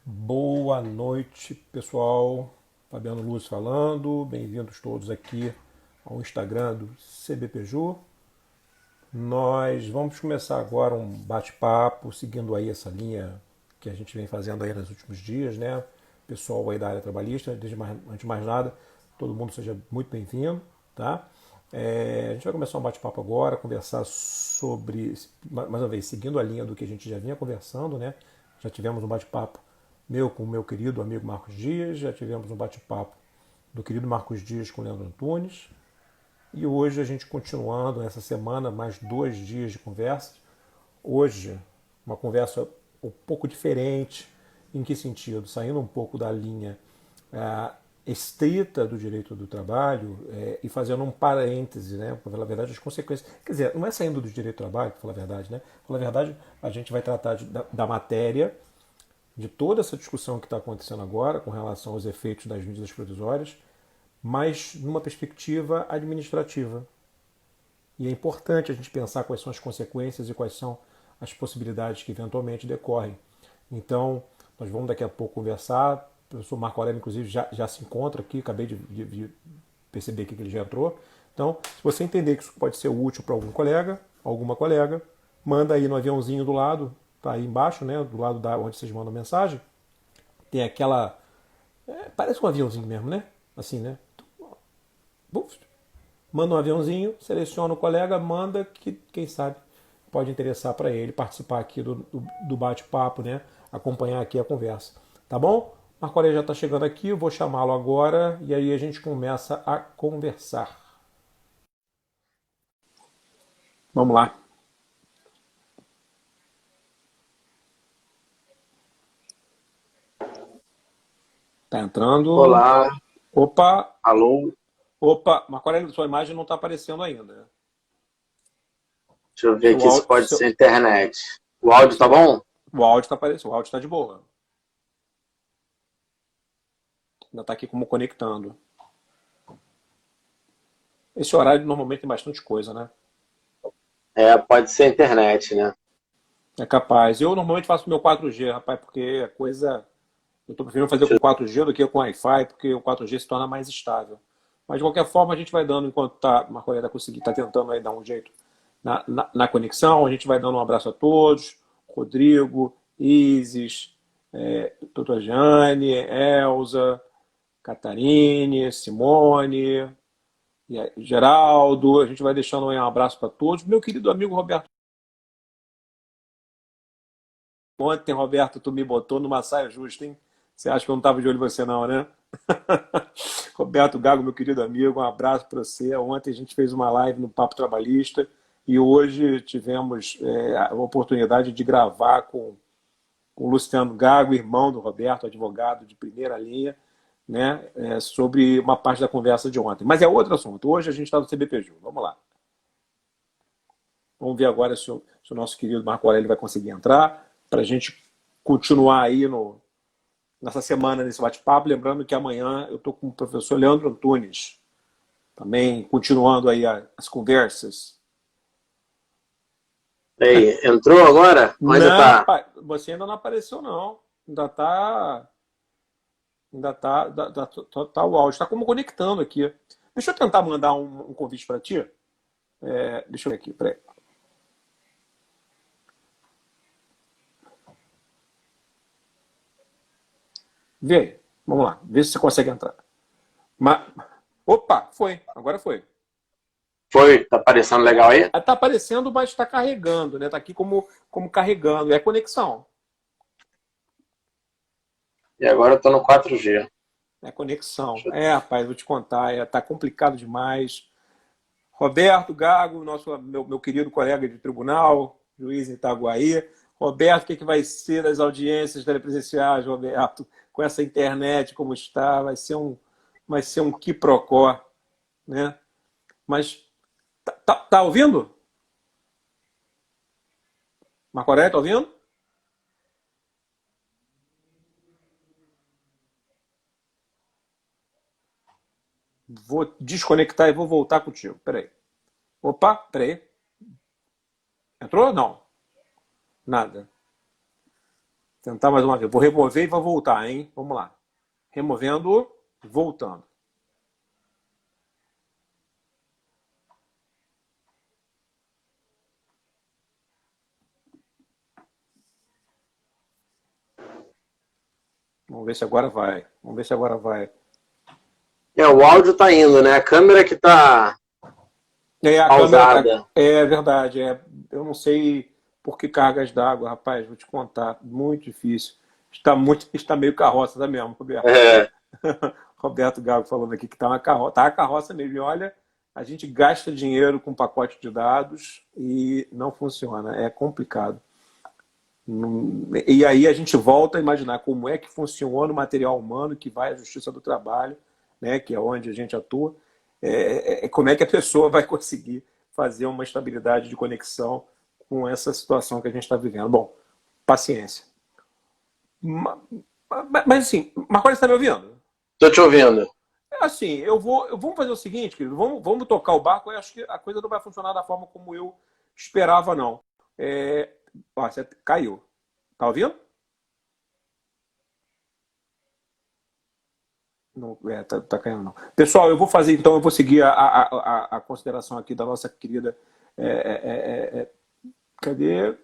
Boa noite, pessoal. Fabiano Luz falando. Bem-vindos todos aqui ao Instagram do CBPju. Nós vamos começar agora um bate-papo, seguindo aí essa linha que a gente vem fazendo aí nos últimos dias, né? Pessoal aí da área trabalhista, antes de mais nada, todo mundo seja muito bem-vindo, tá? A gente vai começar um bate-papo agora, conversar sobre, mais uma vez, seguindo a linha do que a gente já vinha conversando, né? Já tivemos um bate-papo meu com o meu querido amigo Marcos Dias, já tivemos um bate-papo do querido Marcos Dias com o Leandro Antunes, e hoje a gente continuando essa semana, mais 2 dias de conversa. Hoje, uma conversa um pouco diferente. Em que sentido? Saindo um pouco da linha estrita do direito do trabalho e fazendo um parêntese, né? Para falar a verdade, as consequências. Quer dizer, não é saindo do direito do trabalho, para falar a verdade, né? Para falar a verdade, a gente vai tratar da matéria, de toda essa discussão que está acontecendo agora com relação aos efeitos das medidas provisórias, mas numa perspectiva administrativa. E é importante a gente pensar quais são as consequências e quais são as possibilidades que eventualmente decorrem. Então, nós vamos daqui a pouco conversar. O professor Marco Aurélio, inclusive, já se encontra aqui, acabei de perceber aqui que ele já entrou. Então, se você entender que isso pode ser útil para algum colega, alguma colega, manda aí no aviãozinho do lado, tá aí embaixo, né, do lado da onde vocês mandam mensagem, tem aquela... parece um aviãozinho mesmo, né? Assim, né? Buf, manda um aviãozinho, seleciona o colega, manda que, quem sabe, pode interessar para ele participar aqui do bate-papo, né? Acompanhar aqui a conversa. Tá bom? Marco Aurélio já está chegando aqui, eu vou chamá-lo agora e aí a gente começa a conversar. Vamos lá. Tá entrando. Olá, Opa, alô, opa, Marco Aurélio, sua imagem não está aparecendo ainda. deixa eu ver Seu aqui se áudio, pode ser internet. O áudio tá bom? o áudio está aparecendo, o áudio está de boa. Ainda está aqui como conectando. Esse horário normalmente tem bastante coisa, né? É, pode ser internet, né? É capaz. Eu normalmente faço meu 4G, rapaz, porque a coisa. Eu estou preferindo fazer com 4G do que com Wi-Fi, porque o 4G se torna mais estável. Mas de qualquer forma a gente vai dando, enquanto tá, Marco Aurélio tá tentando aí dar um jeito na conexão, a gente vai dando um abraço a todos. Rodrigo, Isis, doutora Jane, Elza, Catarine, Simone, e aí, Geraldo, a gente vai deixando aí um abraço para todos. Meu querido amigo Roberto. Ontem, Roberto, tu me botou numa saia justa, hein? Você acha que eu não estava de olho em você, não, né? Roberto Gago, meu querido amigo, um abraço para você. Ontem a gente fez uma live no Papo Trabalhista e hoje tivemos a oportunidade de gravar com o Luciano Gago, irmão do Roberto, advogado de primeira linha, né, sobre uma parte da conversa de ontem. Mas é outro assunto. Hoje a gente está no CBPJ. Vamos lá. Vamos ver agora se o nosso querido Marco Aurélio vai conseguir entrar para a gente continuar aí nessa semana, nesse bate-papo. Lembrando que amanhã eu estou com o professor Leandro Antunes, também continuando aí as conversas. Aí, entrou agora? Ou ainda Não, tá? pai, você ainda não apareceu, não. Ainda está. Ainda tá o áudio. Está como conectando aqui. Deixa eu tentar mandar um convite para ti. Deixa eu ver aqui, peraí. Vê aí. Vamos lá. Vê se você consegue entrar. Mas... Opa, foi. Agora foi. Foi? Tá aparecendo legal aí? Está aparecendo, mas está carregando, né? Está aqui como carregando. É conexão. E agora eu tô no 4G. É conexão. Deixa eu- Rapaz, vou te contar. Tá complicado demais. Roberto Gago, meu querido colega de tribunal, juiz em Itaguaí. Roberto, o que vai ser das audiências telepresenciais, Roberto? Com essa internet como está, vai ser um quiprocó, né? Mas tá ouvindo? Marco Aurélio, tá ouvindo? Vou desconectar e vou voltar contigo. Peraí. Opa, peraí. Entrou? Não. Nada. Tentar mais uma vez. Vou remover e vou voltar, hein? Vamos lá. Removendo, voltando. Vamos ver se agora vai. Vamos ver se agora vai. O áudio tá indo, né? A câmera que tá A pausada. câmera, é verdade. Eu não sei por que cargas d'água, rapaz. Vou te contar. Muito difícil. Está meio carroça, tá mesmo, Roberto? É. Roberto Gago falando aqui que tá uma carroça. Tá a carroça mesmo. E olha, a gente gasta dinheiro com pacote de dados e não funciona. É complicado. E aí a gente volta a imaginar como é que funciona o material humano que vai à Justiça do Trabalho, né, que é onde a gente atua, como é que a pessoa vai conseguir fazer uma estabilidade de conexão com essa situação que a gente está vivendo. Bom, paciência. Mas assim, Marco, você está me ouvindo? Tô te ouvindo. Assim, vamos fazer o seguinte, querido, vamos tocar o barco. Eu acho que a coisa não vai funcionar da forma como eu esperava, não. Você caiu. Tá ouvindo? Não, tá caindo, não. Pessoal, eu vou fazer, então, eu vou seguir a consideração aqui da nossa querida. Cadê?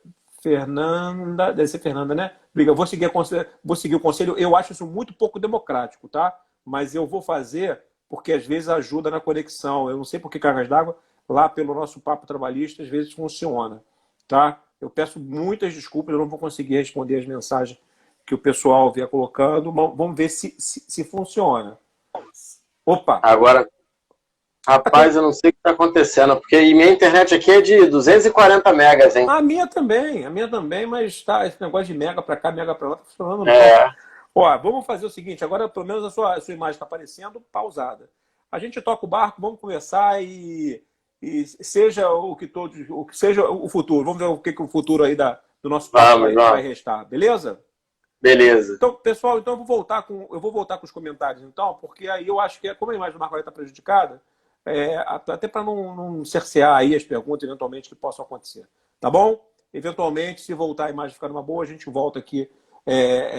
Fernanda. Deve ser Fernanda, né? Briga, vou seguir o conselho. Eu acho isso muito pouco democrático, tá? Mas eu vou fazer porque às vezes ajuda na conexão. Eu não sei por que cargas d'água, lá pelo nosso papo trabalhista, às vezes funciona, tá? Eu peço muitas desculpas, eu não vou conseguir responder as mensagens que o pessoal vier colocando. Vamos ver se funciona. Opa! Agora, rapaz, eu não sei o que está acontecendo, porque minha internet aqui é de 240 megas, hein? A minha também, mas tá, esse negócio de mega para cá, mega para lá, tá funcionando. Ó, vamos fazer o seguinte, agora pelo menos a sua imagem está aparecendo pausada. A gente toca o barco, vamos conversar e seja o que seja o futuro. Vamos ver o que o futuro aí do nosso papo vai restar, beleza? Beleza. Então, pessoal, eu vou voltar com os comentários, então, porque aí eu acho que, como a imagem do Marco está prejudicada, até para não cercear aí as perguntas eventualmente que possam acontecer. Tá bom? Eventualmente, se voltar a imagem ficar numa boa, a gente volta aqui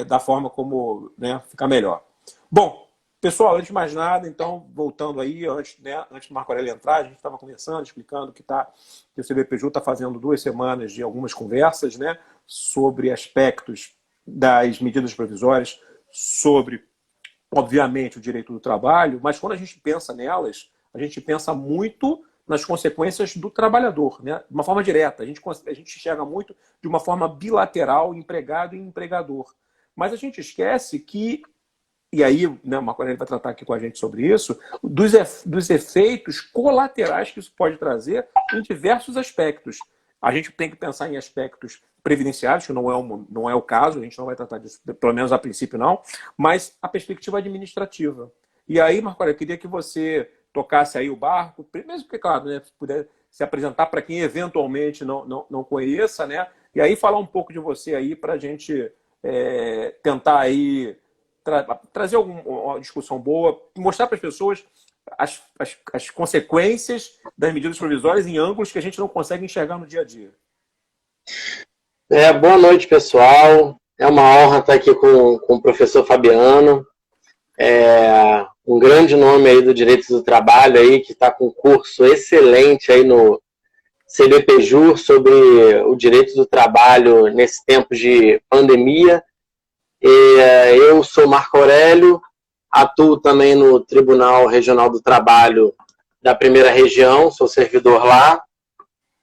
da forma como, né, ficar melhor. Bom, pessoal, antes de mais nada, então, voltando aí, antes do Marco Aurélio entrar, a gente estava conversando, explicando que o CBPJ está fazendo 2 semanas de algumas conversas, né, sobre aspectos das medidas provisórias, sobre, obviamente, o direito do trabalho, mas quando a gente pensa nelas, a gente pensa muito nas consequências do trabalhador, né? De uma forma direta. A gente enxerga muito de uma forma bilateral, empregado e empregador. Mas a gente esquece que, e aí, né, o Marco Aurélio vai tratar aqui com a gente sobre isso, dos efeitos colaterais que isso pode trazer em diversos aspectos. A gente tem que pensar em aspectos previdenciários, que não é o caso, a gente não vai tratar disso, pelo menos a princípio não, mas a perspectiva administrativa. E aí, Marco Aurélio, eu queria que você tocasse aí o barco, mesmo que, claro, né, se puder se apresentar para quem eventualmente não conheça, né, e aí falar um pouco de você aí para a gente tentar aí trazer uma discussão boa, mostrar para as pessoas as consequências das medidas provisórias em ângulos que a gente não consegue enxergar no dia a dia. Boa noite, pessoal. É uma honra estar aqui com o professor Fabiano, um grande nome aí do Direito do Trabalho, aí, que está com um curso excelente aí no CBPJUR sobre o direito do trabalho nesse tempo de pandemia. Eu sou Marco Aurélio, atuo também no Tribunal Regional do Trabalho da Primeira Região, sou servidor lá,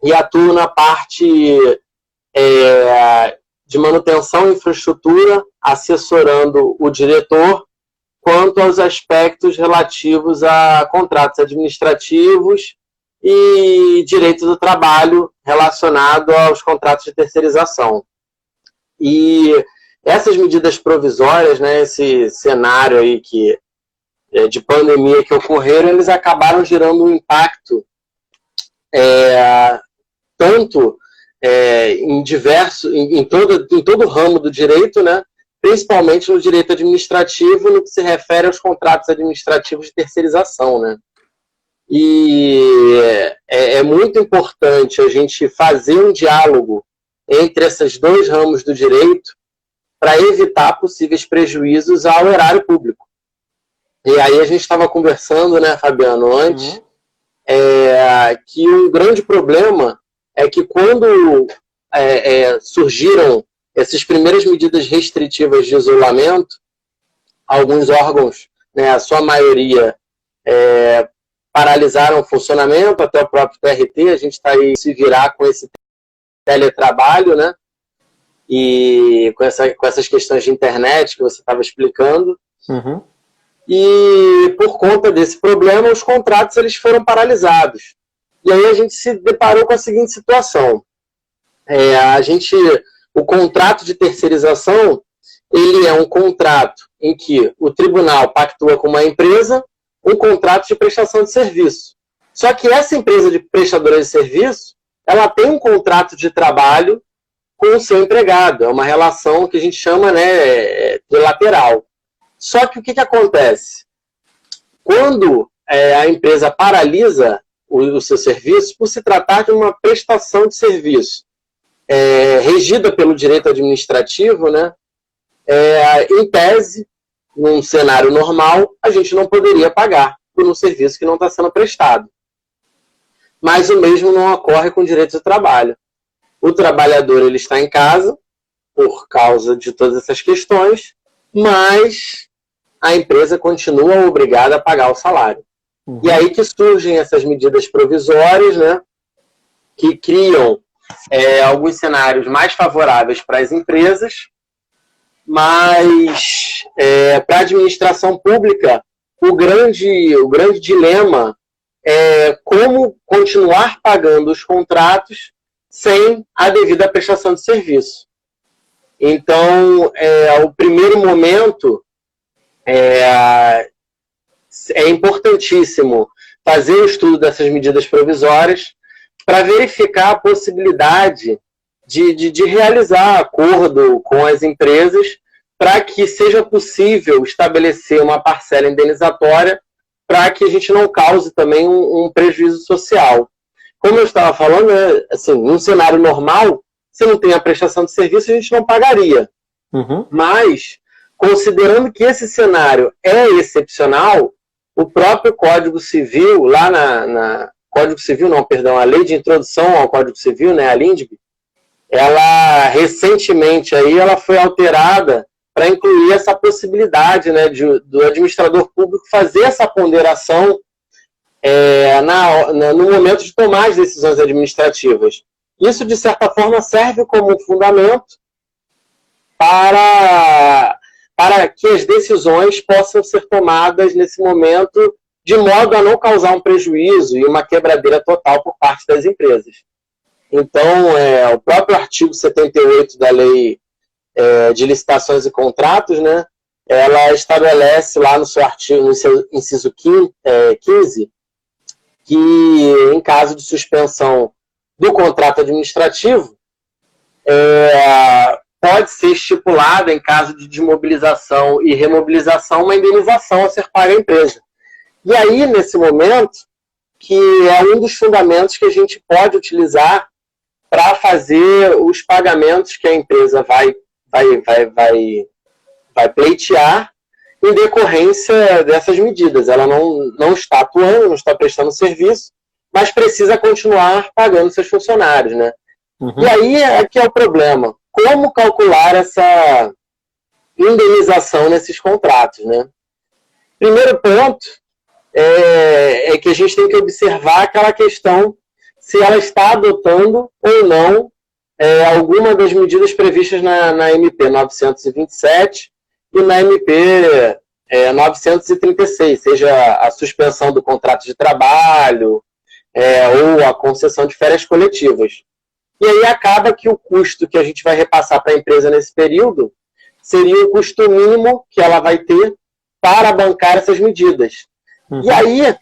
e atuo na parte de manutenção e infraestrutura, assessorando o diretor quanto aos aspectos relativos a contratos administrativos e direito do trabalho relacionado aos contratos de terceirização. E essas medidas provisórias, né, esse cenário aí de pandemia que ocorreram, eles acabaram gerando um impacto tanto em todo o ramo do direito, né, principalmente no direito administrativo, no que se refere aos contratos administrativos de terceirização, né? E é muito importante a gente fazer um diálogo entre esses 2 ramos do direito para evitar possíveis prejuízos ao erário público. E aí a gente estava conversando, né, Fabiano, antes, que um grande problema é que quando surgiram essas primeiras medidas restritivas de isolamento, alguns órgãos, né, a sua maioria, paralisaram o funcionamento, até o próprio TRT, a gente está aí se virar com esse teletrabalho, né, e com essas questões de internet que você estava explicando. Uhum. E por conta desse problema, os contratos eles foram paralisados. E aí a gente se deparou com a seguinte situação. O contrato de terceirização, ele é um contrato em que o tribunal pactua com uma empresa um contrato de prestação de serviço. Só que essa empresa de prestadora de serviço, ela tem um contrato de trabalho com o seu empregado. É uma relação que a gente chama, né, trilateral. Só que o que acontece? Quando a empresa paralisa o seu serviço, por se tratar de uma prestação de serviço regida pelo direito administrativo, né, em tese, num cenário normal, a gente não poderia pagar por um serviço que não está sendo prestado. Mas o mesmo não ocorre com o direito do trabalho. O trabalhador ele está em casa por causa de todas essas questões, mas a empresa continua obrigada a pagar o salário. Uhum. E aí que surgem essas medidas provisórias, né, que criam alguns cenários mais favoráveis para as empresas, mas para a administração pública, o grande dilema é como continuar pagando os contratos sem a devida prestação de serviço. Então, o primeiro momento é importantíssimo fazer o estudo dessas medidas provisórias para verificar a possibilidade de realizar acordo com as empresas para que seja possível estabelecer uma parcela indenizatória para que a gente não cause também um prejuízo social. Como eu estava falando, assim, num cenário normal, se não tem a prestação de serviço, a gente não pagaria. Uhum. Mas, considerando que esse cenário é excepcional, o próprio Código Civil, lá Código Civil, não, perdão, a Lei de Introdução ao Código Civil, né, a LINDB, ela recentemente aí, ela foi alterada para incluir essa possibilidade, né, do administrador público fazer essa ponderação no momento de tomar as decisões administrativas. Isso, de certa forma, serve como um fundamento para que as decisões possam ser tomadas nesse momento de modo a não causar um prejuízo e uma quebradeira total por parte das empresas. Então, o próprio artigo 78 da Lei de Licitações e Contratos, né, ela estabelece lá no seu artigo, no seu inciso 15, que em caso de suspensão do contrato administrativo, pode ser estipulada, em caso de desmobilização e remobilização, uma indenização a ser paga à empresa. E aí, nesse momento, que é um dos fundamentos que a gente pode utilizar para fazer os pagamentos que a empresa vai pleitear em decorrência dessas medidas. Ela não está atuando, não está prestando serviço, mas precisa continuar pagando seus funcionários, né? Uhum. E aí é que é o problema. Como calcular essa indenização nesses contratos, né? Primeiro ponto é que a gente tem que observar aquela questão se ela está adotando ou não alguma das medidas previstas na MP 927 e na MP 936, seja a suspensão do contrato de trabalho ou a concessão de férias coletivas. E aí acaba que o custo que a gente vai repassar para a empresa nesse período seria o custo mínimo que ela vai ter para bancar essas medidas. Uhum. E aí,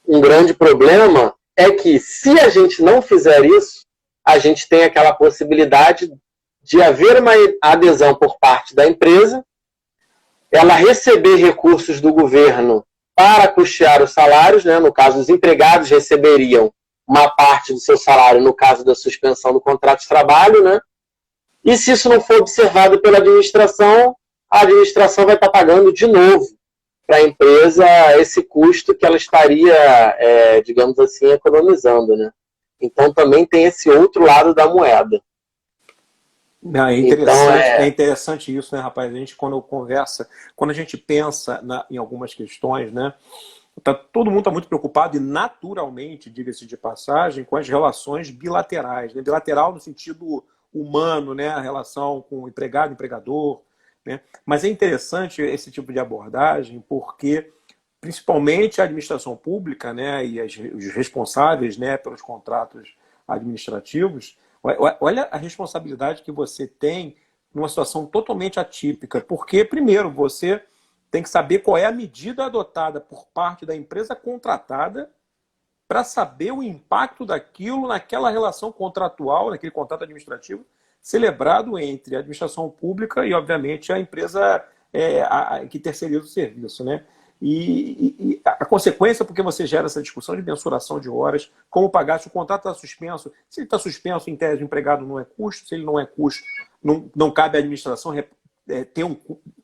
um grande problema é que, se a gente não fizer isso, a gente tem aquela possibilidade de haver uma adesão por parte da empresa, ela receber recursos do governo para custear os salários, né? No caso, os empregados receberiam uma parte do seu salário no caso da suspensão do contrato de trabalho, né? E se isso não for observado pela administração, a administração vai estar pagando de novo para a empresa esse custo que ela estaria, digamos assim, economizando, né? Então também tem esse outro lado da moeda. É interessante isso, né, rapaz? A gente, quando conversa, quando a gente pensa em algumas questões, né? Todo mundo está muito preocupado e, naturalmente, diga-se de passagem, com as relações bilaterais, né? Bilateral no sentido humano, né? A relação com o empregado, empregador, né? Mas é interessante esse tipo de abordagem porque, principalmente a administração pública, né? E os responsáveis, né? Pelos contratos administrativos, olha a responsabilidade que você tem numa situação totalmente atípica, porque, primeiro, você tem que saber qual é a medida adotada por parte da empresa contratada para saber o impacto daquilo naquela relação contratual, naquele contrato administrativo celebrado entre a administração pública e, obviamente, a empresa que terceiriza o serviço, né? E a consequência, porque você gera essa discussão de mensuração de horas, como pagar, se o contrato está suspenso, se ele está suspenso, em tese, o empregado não é custo, se ele não é custo, não cabe à administração ter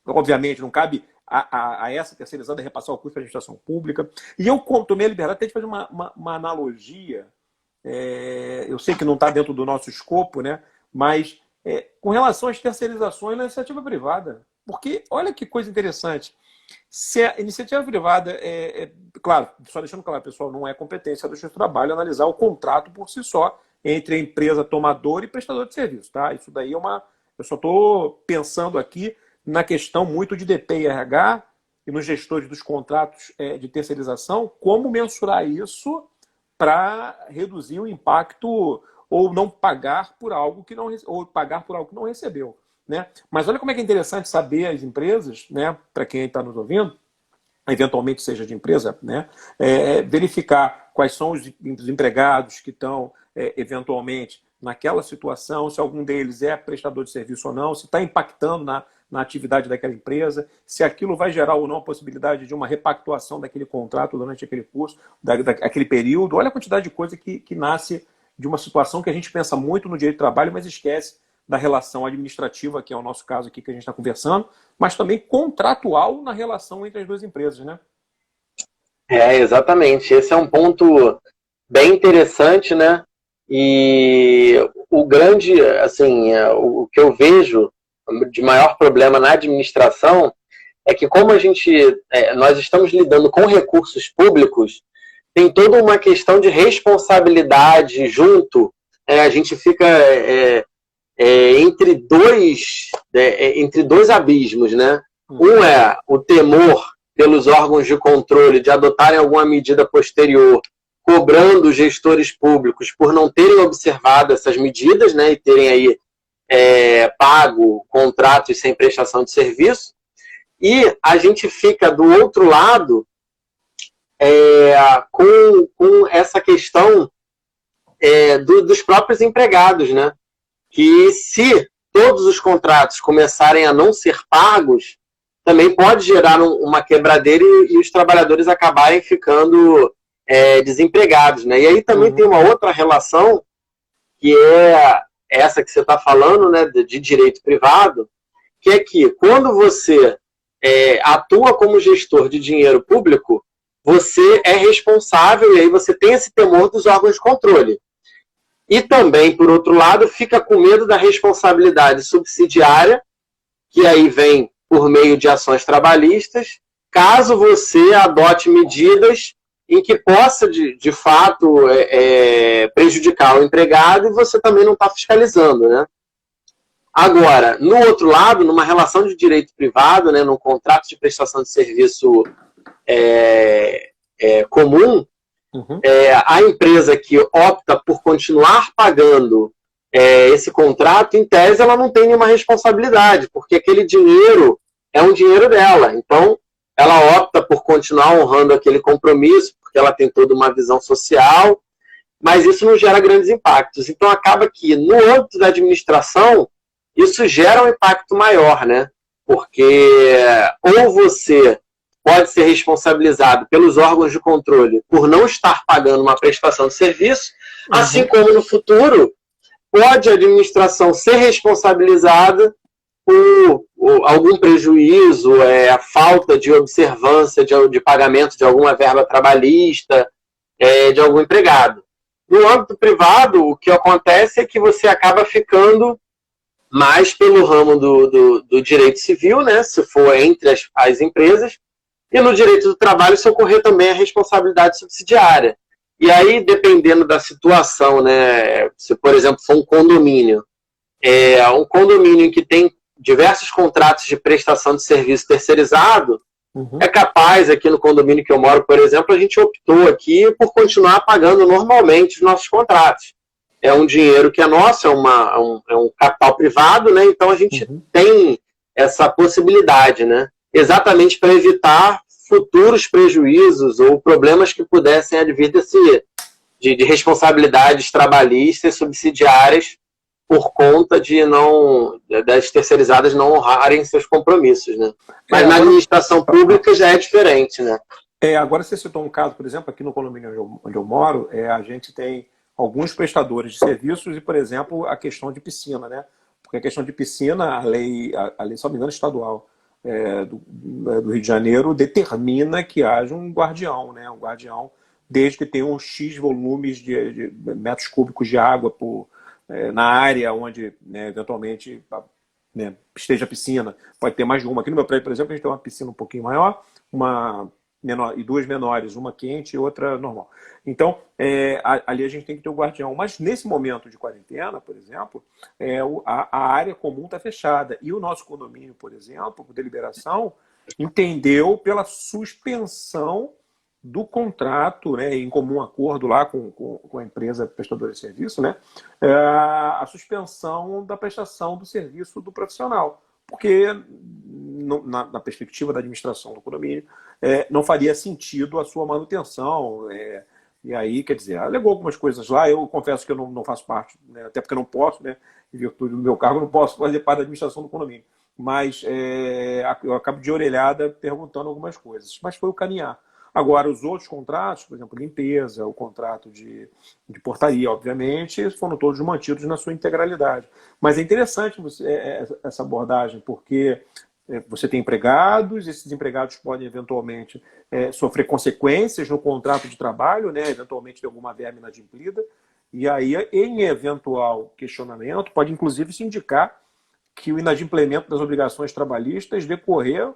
obviamente, não cabe a essa terceirizada repassar o custo para a administração pública. E eu tomei a liberdade até de fazer uma analogia, eu sei que não está dentro do nosso escopo, né? Mas com relação às terceirizações na iniciativa privada. Porque olha que coisa interessante. Se a iniciativa privada, claro, só deixando claro, pessoal, não é competência do justiça do trabalho analisar o contrato por si só entre a empresa tomadora e prestador de serviço, tá? Isso daí eu só estou pensando aqui na questão muito de DP e RH e nos gestores dos contratos de terceirização, como mensurar isso para reduzir o impacto ou não pagar por algo que não recebeu. Né? Mas olha como é que é interessante saber as empresas, né, para quem está nos ouvindo, eventualmente seja de empresa, né, verificar quais são os empregados que estão eventualmente naquela situação, se algum deles é prestador de serviço ou não, se está impactando na atividade daquela empresa, se aquilo vai gerar ou não a possibilidade de uma repactuação daquele contrato durante aquele curso, daquele período. Olha a quantidade de coisa que nasce de uma situação que a gente pensa muito no direito do trabalho, mas esquece da relação administrativa, que é o nosso caso aqui que a gente está conversando, mas também contratual na relação entre as duas empresas, né? Exatamente. Esse é um ponto bem interessante, né? E o grande, assim, o que eu vejo de maior problema na administração é que como nós estamos lidando com recursos públicos, tem toda uma questão de responsabilidade junto, a gente fica entre dois abismos, né? Um é o temor pelos órgãos de controle de adotarem alguma medida posterior, cobrando os gestores públicos por não terem observado essas medidas, né, e terem aí pago contratos sem prestação de serviço. E a gente fica do outro lado com essa questão dos próprios empregados, né? Que se todos os contratos começarem a não ser pagos, também pode gerar uma quebradeira e os trabalhadores acabarem ficando desempregados, né? E aí também tem uma outra relação, que é essa que você está falando, né, de direito privado, que é que quando você atua como gestor de dinheiro público, você é responsável e aí você tem esse temor dos órgãos de controle. E também, por outro lado, fica com medo da responsabilidade subsidiária, que aí vem por meio de ações trabalhistas, caso você adote medidas em que possa, de fato, prejudicar o empregado e você também não está fiscalizando, né? Agora, no outro lado, numa relação de direito privado, né, num contrato de prestação de serviço comum, a empresa que opta por continuar pagando esse contrato, em tese, ela não tem nenhuma responsabilidade, porque aquele dinheiro é um dinheiro dela. Então, ela opta por continuar honrando aquele compromisso, porque ela tem toda uma visão social, mas isso não gera grandes impactos. Então, acaba que, no âmbito da administração, isso gera um impacto maior, né? Porque ou você pode ser responsabilizado pelos órgãos de controle por não estar pagando uma prestação de serviço, assim como no futuro pode a administração ser responsabilizada por algum prejuízo, a falta de observância de pagamento de alguma verba trabalhista, de algum empregado. No âmbito privado, o que acontece é que você acaba ficando mais pelo ramo do direito civil, né, se for entre as empresas, e no direito do trabalho, se ocorrer também a responsabilidade subsidiária. E aí, dependendo da situação, né, se, por exemplo, for um condomínio em que tem diversos contratos de prestação de serviço terceirizado, é capaz, aqui no condomínio que eu moro, por exemplo, a gente optou aqui por continuar pagando normalmente os nossos contratos. É um dinheiro que é nosso, é um capital privado, né? Então a gente tem essa possibilidade, né? Exatamente para evitar futuros prejuízos ou problemas que pudessem advir de responsabilidades trabalhistas subsidiárias por conta das terceirizadas não honrarem seus compromissos, né? Mas na administração pública já é diferente, né? Agora você citou um caso, por exemplo, aqui no condomínio onde eu moro, a gente tem alguns prestadores de serviços e, por exemplo, a questão de piscina, né? Porque a questão de piscina, a lei, se não me engano, estadual do Rio de Janeiro determina que haja um guardião, né? Um guardião, desde que tenha um X volumes de metros cúbicos de água na área onde, né, eventualmente, né, esteja a piscina. Pode ter mais de uma. Aqui no meu prédio, por exemplo, a gente tem uma piscina um pouquinho maior, uma menor e duas menores, uma quente e outra normal. Então, ali a gente tem que ter o guardião. Mas nesse momento de quarentena, por exemplo, a área comum está fechada. E o nosso condomínio, por exemplo, por deliberação, entendeu pela suspensão do contrato, né, em comum acordo lá com a empresa prestadora de serviço, né, a suspensão da prestação do serviço do profissional. Porque, na perspectiva da administração do condomínio, não faria sentido a sua manutenção. E aí, quer dizer, alegou algumas coisas lá. Eu confesso que eu não faço parte, né, até porque eu não posso, né, em virtude do meu cargo, eu não posso fazer parte da administração do condomínio. Mas eu acabo de orelhada perguntando algumas coisas. Mas foi o caminhar. Agora, os outros contratos, por exemplo, limpeza, o contrato de portaria, obviamente, foram todos mantidos na sua integralidade. Mas é interessante essa abordagem, porque você tem empregados, esses empregados podem, eventualmente, sofrer consequências no contrato de trabalho, né? Eventualmente ter alguma verba inadimplida, e aí, em eventual questionamento, pode, inclusive, se indicar que o inadimplemento das obrigações trabalhistas decorreu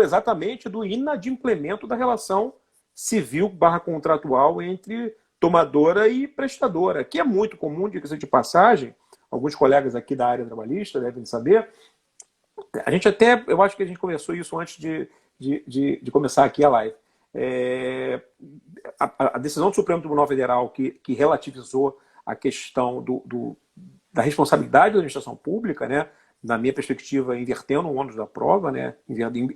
exatamente do inadimplemento da relação civil/contratual entre tomadora e prestadora, que é muito comum, diga-se de passagem, alguns colegas aqui da área trabalhista devem saber. Eu acho que a gente conversou isso antes de começar aqui a live. A decisão do Supremo Tribunal Federal que relativizou a questão da responsabilidade da administração pública, né, na minha perspectiva, invertendo o ônus da prova, né,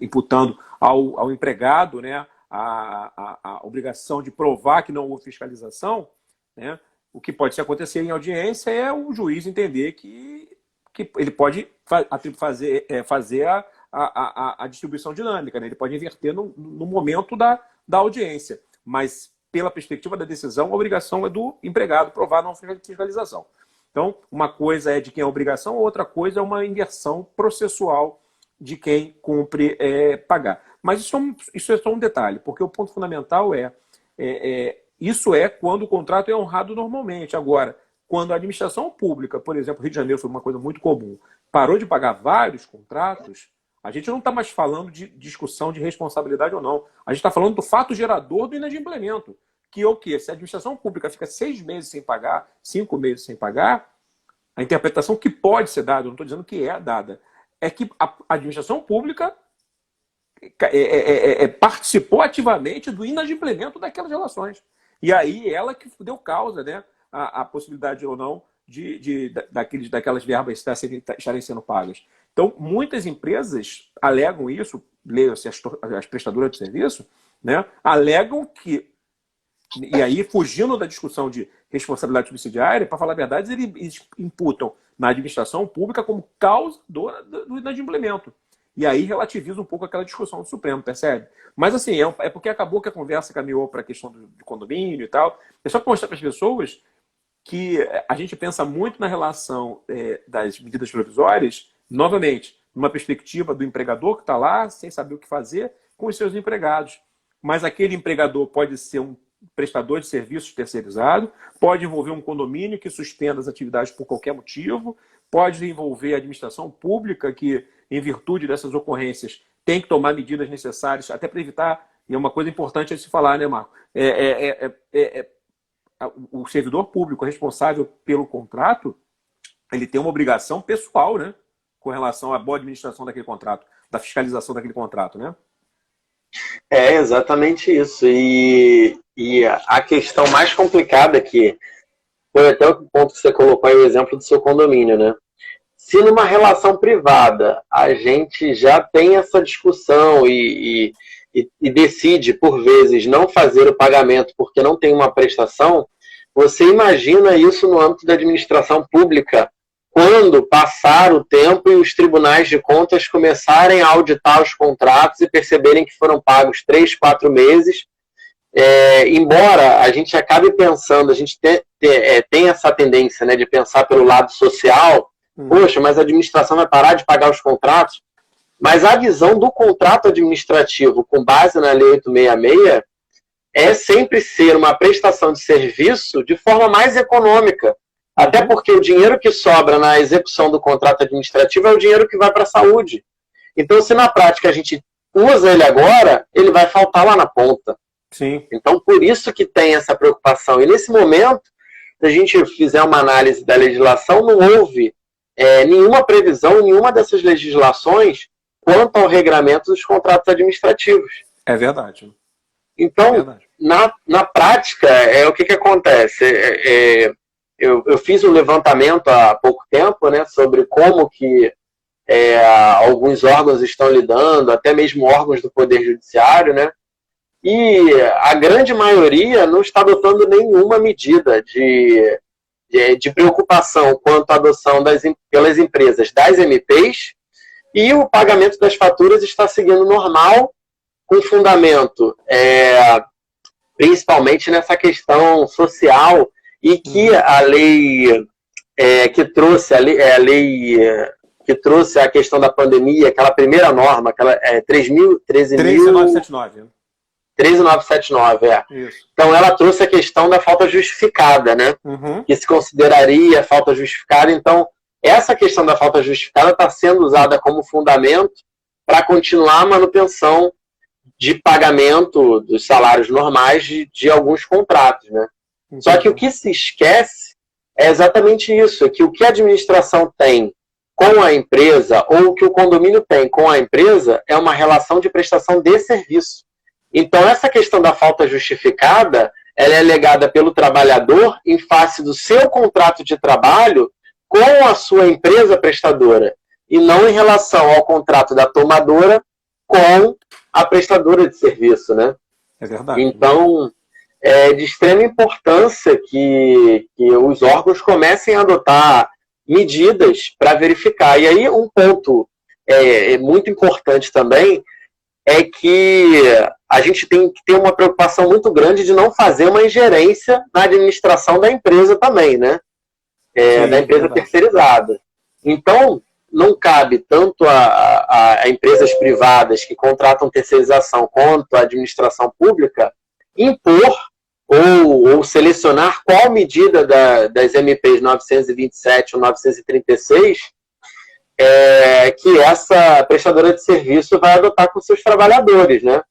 imputando ao empregado, né, a obrigação de provar que não houve fiscalização, né, o que pode acontecer em audiência é o juiz entender que ele pode fazer a distribuição dinâmica, né, ele pode inverter no momento da audiência, mas pela perspectiva da decisão, a obrigação é do empregado provar a não fiscalização. Então, uma coisa é de quem é a obrigação, outra coisa é uma inversão processual de quem cumpre pagar. Mas isso é só um detalhe, porque o ponto fundamental isso é quando o contrato é honrado normalmente. Agora, quando a administração pública, por exemplo, Rio de Janeiro foi uma coisa muito comum, parou de pagar vários contratos, a gente não está mais falando de discussão de responsabilidade ou não. A gente está falando do fato gerador do inadimplemento. Que é o quê? Se a administração pública fica 6 meses sem pagar, 5 meses sem pagar, a interpretação que pode ser dada, eu não estou dizendo que é dada, é que a administração pública participou ativamente do inadimplemento daquelas relações. E aí ela que deu causa, né, a possibilidade ou não daquelas verbas estarem sendo pagas. Então, muitas empresas alegam isso, leiam-se as prestadoras de serviço, né, alegam que. E aí, fugindo da discussão de responsabilidade subsidiária, para falar a verdade, eles imputam na administração pública como causadora do inadimplemento. E aí relativiza um pouco aquela discussão do Supremo, percebe? Mas assim, porque acabou que a conversa caminhou para a questão do condomínio e tal. É só para mostrar para as pessoas que a gente pensa muito na relação das medidas provisórias, novamente, numa perspectiva do empregador que está lá, sem saber o que fazer, com os seus empregados. Mas aquele empregador pode ser um prestador de serviços terceirizado, pode envolver um condomínio que suspenda as atividades por qualquer motivo, pode envolver a administração pública que, em virtude dessas ocorrências, tem que tomar medidas necessárias, até para evitar, e é uma coisa importante a se falar, né, Marco? O servidor público responsável pelo contrato, ele tem uma obrigação pessoal, né, com relação à boa administração daquele contrato, da fiscalização daquele contrato, né? É exatamente isso. E a questão mais complicada que foi até o ponto que você colocou aí, o exemplo do seu condomínio, né? Se numa relação privada a gente já tem essa discussão e decide, por vezes, não fazer o pagamento porque não tem uma prestação, você imagina isso no âmbito da administração pública, quando passar o tempo e os tribunais de contas começarem a auditar os contratos e perceberem que foram pagos 3, 4 meses, embora a gente acabe pensando, a gente tem essa tendência, né, de pensar pelo lado social, poxa, mas a administração vai parar de pagar os contratos, mas a visão do contrato administrativo com base na Lei 866 é sempre ser uma prestação de serviço de forma mais econômica. Até porque o dinheiro que sobra na execução do contrato administrativo é o dinheiro que vai para a saúde. Então, se na prática a gente usa ele agora, ele vai faltar lá na ponta. Sim. Então, por isso que tem essa preocupação. E nesse momento, se a gente fizer uma análise da legislação, não houve nenhuma previsão em nenhuma dessas legislações quanto ao regramento dos contratos administrativos. É verdade. Então, na prática, o que acontece? Eu fiz um levantamento há pouco tempo, né, sobre como que alguns órgãos estão lidando, até mesmo órgãos do Poder Judiciário, né, e a grande maioria não está adotando nenhuma medida de preocupação quanto à adoção pelas empresas das MPs, e o pagamento das faturas está seguindo normal, com fundamento principalmente nessa questão social, e que a lei que trouxe que trouxe a questão da pandemia, aquela primeira norma, aquela 13.979. 13.979, Isso. Então ela trouxe a questão da falta justificada, né? Uhum. Que se consideraria falta justificada. Então, essa questão da falta justificada está sendo usada como fundamento para continuar a manutenção de pagamento dos salários normais de alguns contratos, né? Uhum. Só que o que se esquece é exatamente isso, é que o que a administração tem com a empresa, ou o que o condomínio tem com a empresa, é uma relação de prestação de serviço. Então, essa questão da falta justificada, ela é alegada pelo trabalhador em face do seu contrato de trabalho com a sua empresa prestadora, e não em relação ao contrato da tomadora com a prestadora de serviço, né? É verdade. Então, é de extrema importância que os órgãos comecem a adotar medidas para verificar. E aí, um ponto muito importante também é que a gente tem que ter uma preocupação muito grande de não fazer uma ingerência na administração da empresa também, né? Sim, da empresa terceirizada. Então, não cabe tanto a empresas privadas que contratam terceirização quanto a administração pública impor ou selecionar qual medida das MPs 927 ou 936 que essa prestadora de serviço vai adotar com seus trabalhadores, né?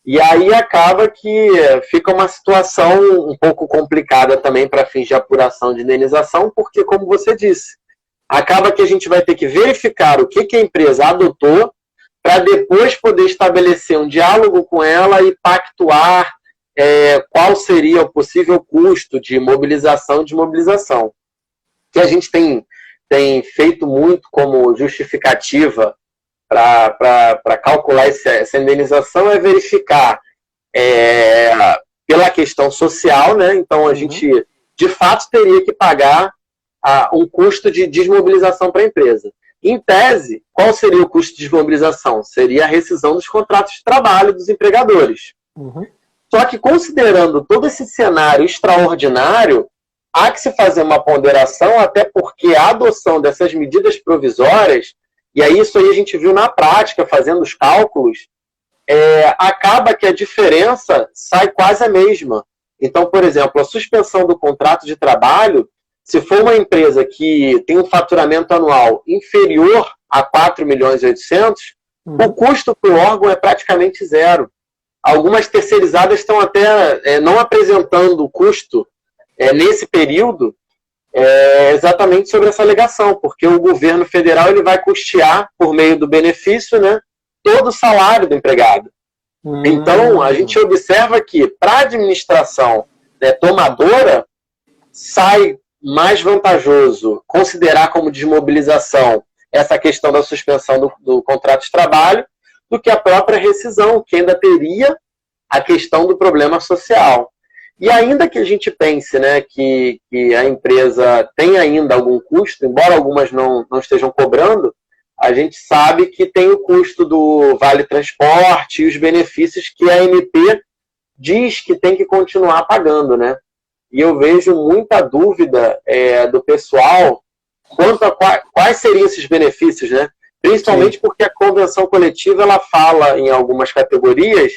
E aí acaba que fica uma situação um pouco complicada também para fins de apuração de indenização, porque, como você disse, acaba que a gente vai ter que verificar o que a empresa adotou para depois poder estabelecer um diálogo com ela e pactuar qual seria o possível custo de mobilização e desmobilização. Que a gente tem feito muito como justificativa para calcular essa indenização é verificar pela questão social, né? Então a gente de fato teria que pagar um custo de desmobilização para a empresa. Em tese, qual seria o custo de desmobilização? Seria a rescisão dos contratos de trabalho dos empregadores. Só que considerando todo esse cenário extraordinário, há que se fazer uma ponderação, até porque a adoção dessas medidas provisórias, e aí isso aí a gente viu na prática, fazendo os cálculos, acaba que a diferença sai quase a mesma. Então, por exemplo, a suspensão do contrato de trabalho, se for uma empresa que tem um faturamento anual inferior a 4.800.000, o custo para o órgão é praticamente zero. Algumas terceirizadas estão até não apresentando o custo nesse período exatamente sobre essa alegação, porque o governo federal ele vai custear, por meio do benefício, né, todo o salário do empregado. Então, a gente observa que, para a administração tomadora, sai mais vantajoso considerar como desmobilização essa questão da suspensão do contrato de trabalho do que a própria rescisão, que ainda teria a questão do problema social. E ainda que a gente pense, né, que a empresa tem ainda algum custo, embora algumas não estejam cobrando, a gente sabe que tem o custo do Vale Transporte e os benefícios que a MP diz que tem que continuar pagando, né? E eu vejo muita dúvida do pessoal quanto a quais seriam esses benefícios, né? Principalmente porque a convenção coletiva ela fala em algumas categorias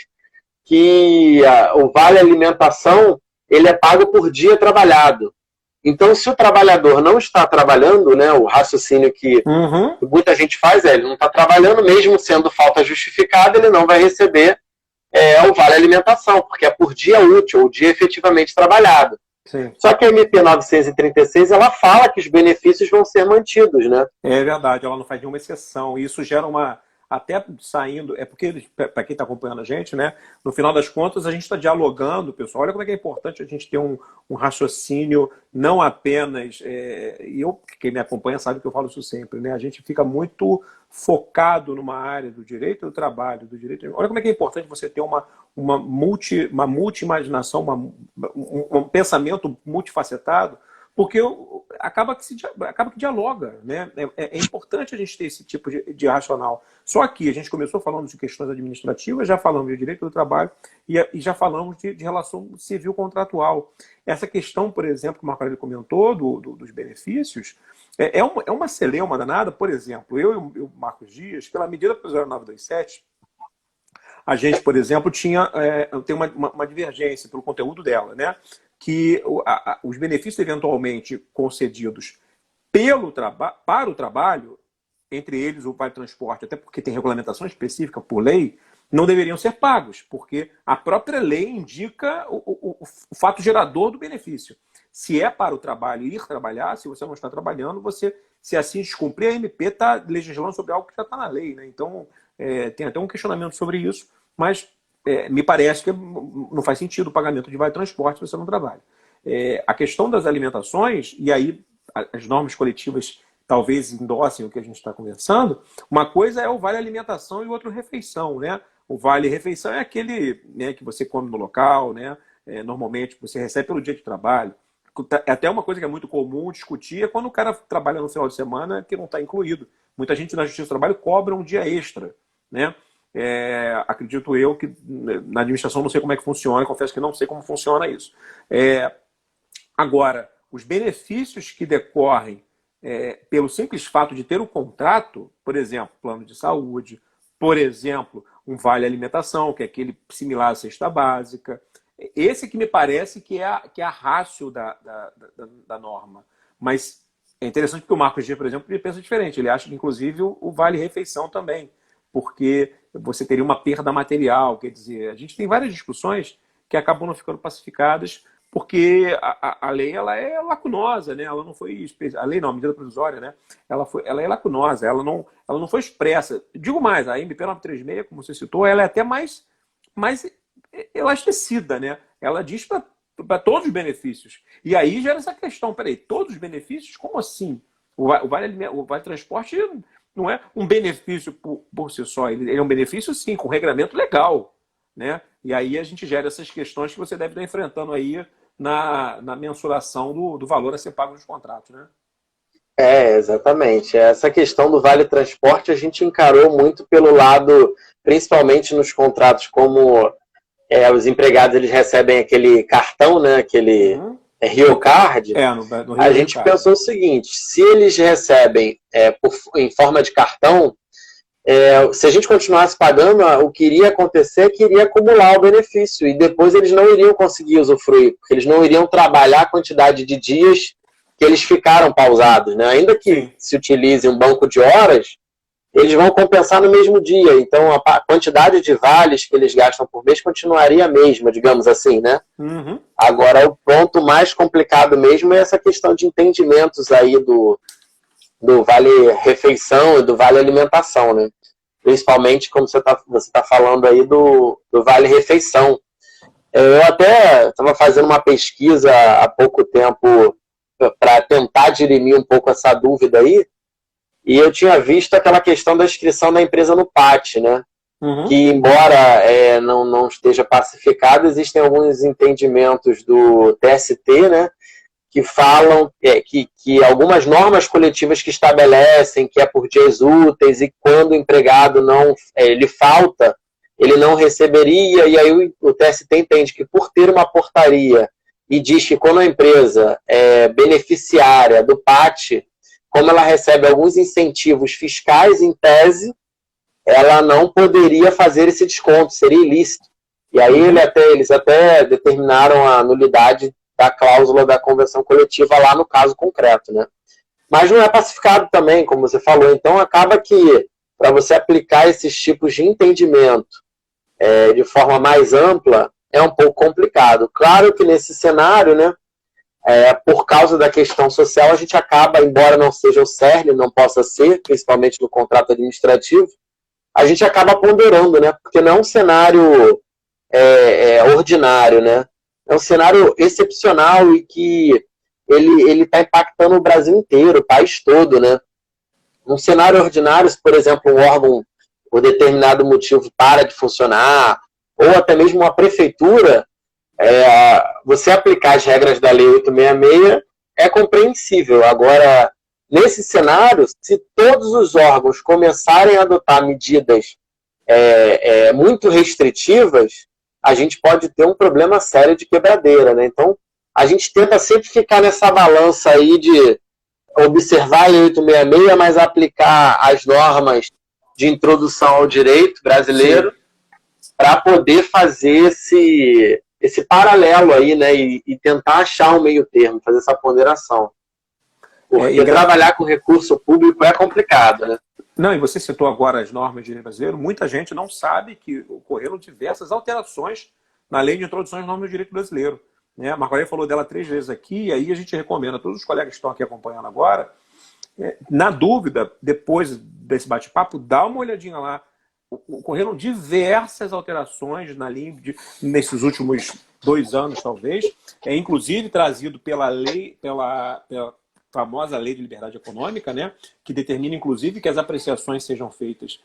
que o vale alimentação ele é pago por dia trabalhado. Então, se o trabalhador não está trabalhando, né, o raciocínio que muita gente faz ele não está trabalhando, mesmo sendo falta justificada, ele não vai receber o vale alimentação, porque é por dia útil, o dia efetivamente trabalhado. Sim. Só que a MP 936, ela fala que os benefícios vão ser mantidos, né? É verdade, ela não faz nenhuma exceção. E isso gera uma... Até saindo... É porque, para quem está acompanhando a gente, né? No final das contas, a gente está dialogando, pessoal. Olha como é que é importante a gente ter um raciocínio, não apenas... e quem me acompanha sabe que eu falo isso sempre, né? A gente fica muito focado numa área do direito do trabalho, do direito... Olha como é que é importante você ter uma multi-imaginação, um pensamento multifacetado, porque acaba que dialoga, né? É importante a gente ter esse tipo de racional. Só que a gente começou falando de questões administrativas, já falamos de direito do trabalho e já falamos de relação civil contratual. Essa questão, por exemplo, que o Marco Aurélio comentou, dos benefícios, é uma celeuma danada. Por exemplo, eu e o Marcos Dias, pela medida provisória 927, a gente, por exemplo, tem uma divergência pelo conteúdo dela, né? Que os benefícios eventualmente concedidos para o trabalho, entre eles o Vale Transporte, até porque tem regulamentação específica por lei, não deveriam ser pagos, porque a própria lei indica o fato gerador do benefício. Se é para o trabalho ir trabalhar, se você não está trabalhando, você, se assim descumprir, a MP está legislando sobre algo que já está na lei, né? Então, tem até um questionamento sobre isso, mas me parece que não faz sentido o pagamento de Vale Transporte se você não trabalha. A questão das alimentações, e aí as normas coletivas talvez endossem o que a gente está conversando, uma coisa é o Vale Alimentação e o outro Refeição, né? O Vale Refeição é aquele, né, que você come no local, né? Normalmente você recebe pelo dia de trabalho. Até uma coisa que é muito comum discutir é quando o cara trabalha no final de semana que não está incluído. Muita gente na Justiça do Trabalho cobra um dia extra, né? Acredito eu que na administração não sei como é que funciona, confesso que não sei como funciona isso. Agora, os benefícios que decorrem pelo simples fato de ter o contrato, por exemplo, plano de saúde, por exemplo, um vale alimentação, que é aquele similar à cesta básica, esse que me parece que é a ratio da norma. Mas é interessante porque o Marcos Dias, por exemplo, ele pensa diferente. Ele acha que, inclusive, o vale refeição também, porque você teria uma perda material. Quer dizer, a gente tem várias discussões que acabam não ficando pacificadas porque a lei ela é lacunosa, né? Ela não foi... A lei não, a medida provisória, né? Ela é lacunosa, ela não foi expressa. Digo mais, a MP 936, como você citou, ela é até mais elastecida, né? Ela diz para todos os benefícios. E aí gera essa questão, peraí, todos os benefícios? Como assim? O Vale Transporte não é um benefício por si só, ele é um benefício, sim, com regramento legal, né? E aí a gente gera essas questões que você deve estar enfrentando aí na mensuração do valor a ser pago nos contratos, né? Exatamente. Essa questão do Vale Transporte a gente encarou muito pelo lado, principalmente nos contratos, como os empregados eles recebem aquele cartão, né? Rio Card, no Rio a gente Card. pensou o seguinte, se eles recebem em forma de cartão, se a gente continuasse pagando, o que iria acontecer é que iria acumular o benefício e depois eles não iriam conseguir usufruir, porque eles não iriam trabalhar a quantidade de dias que eles ficaram pausados, né? Ainda que Sim. se utilize um banco de horas, eles vão compensar no mesmo dia. Então, a quantidade de vales que eles gastam por mês continuaria a mesma, digamos assim, né? Uhum. Agora, o ponto mais complicado mesmo é essa questão de entendimentos aí do Vale Refeição e do Vale Alimentação, né? Principalmente como você tá falando aí do Vale Refeição. Eu até estava fazendo uma pesquisa há pouco tempo para tentar dirimir um pouco essa dúvida aí, e eu tinha visto aquela questão da inscrição da empresa no PAT, né? Uhum. Que, embora não esteja pacificado, existem alguns entendimentos do TST, né? Que falam que algumas normas coletivas que estabelecem que é por dias úteis e quando o empregado ele falta, ele não receberia, e aí o TST entende que por ter uma portaria e diz que quando a empresa é beneficiária do PAT, como ela recebe alguns incentivos fiscais em tese, ela não poderia fazer esse desconto, seria ilícito. E aí eles até determinaram a nulidade da cláusula da convenção coletiva lá no caso concreto, né? Mas não é pacificado também, como você falou. Então acaba que, para você aplicar esses tipos de entendimento de forma mais ampla, é um pouco complicado. Claro que nesse cenário, né, por causa da questão social, a gente acaba, embora não seja o cerne, não possa ser, principalmente no contrato administrativo, a gente acaba ponderando, né? Porque não é um cenário ordinário, né? É um cenário excepcional e que ele está impactando o Brasil inteiro, o país todo, né? Num cenário ordinário, se, por exemplo, um órgão, por determinado motivo, para de funcionar, ou até mesmo uma prefeitura, você aplicar as regras da Lei 866 é compreensível. Agora, nesse cenário, se todos os órgãos começarem a adotar medidas muito restritivas, a gente pode ter um problema sério de quebradeira, né? Então, a gente tenta sempre ficar nessa balança aí de observar a Lei 866, mas aplicar as normas de introdução ao direito brasileiro para poder fazer esse paralelo aí, né? E tentar achar um meio termo, fazer essa ponderação. Porque trabalhar com recurso público é complicado, né? Não, e você citou agora as normas de direito brasileiro. Muita gente não sabe que ocorreram diversas alterações na lei de introdução às normas do direito brasileiro. Né? A Marco Aurélio falou dela 3 vezes aqui, e aí a gente recomenda a todos os colegas que estão aqui acompanhando agora, na dúvida, depois desse bate-papo, dá uma olhadinha lá. Ocorreram diversas alterações na lei nesses últimos 2 anos, talvez, inclusive trazido pela lei, pela famosa Lei de Liberdade Econômica, né, que determina, inclusive, que as apreciações sejam feitas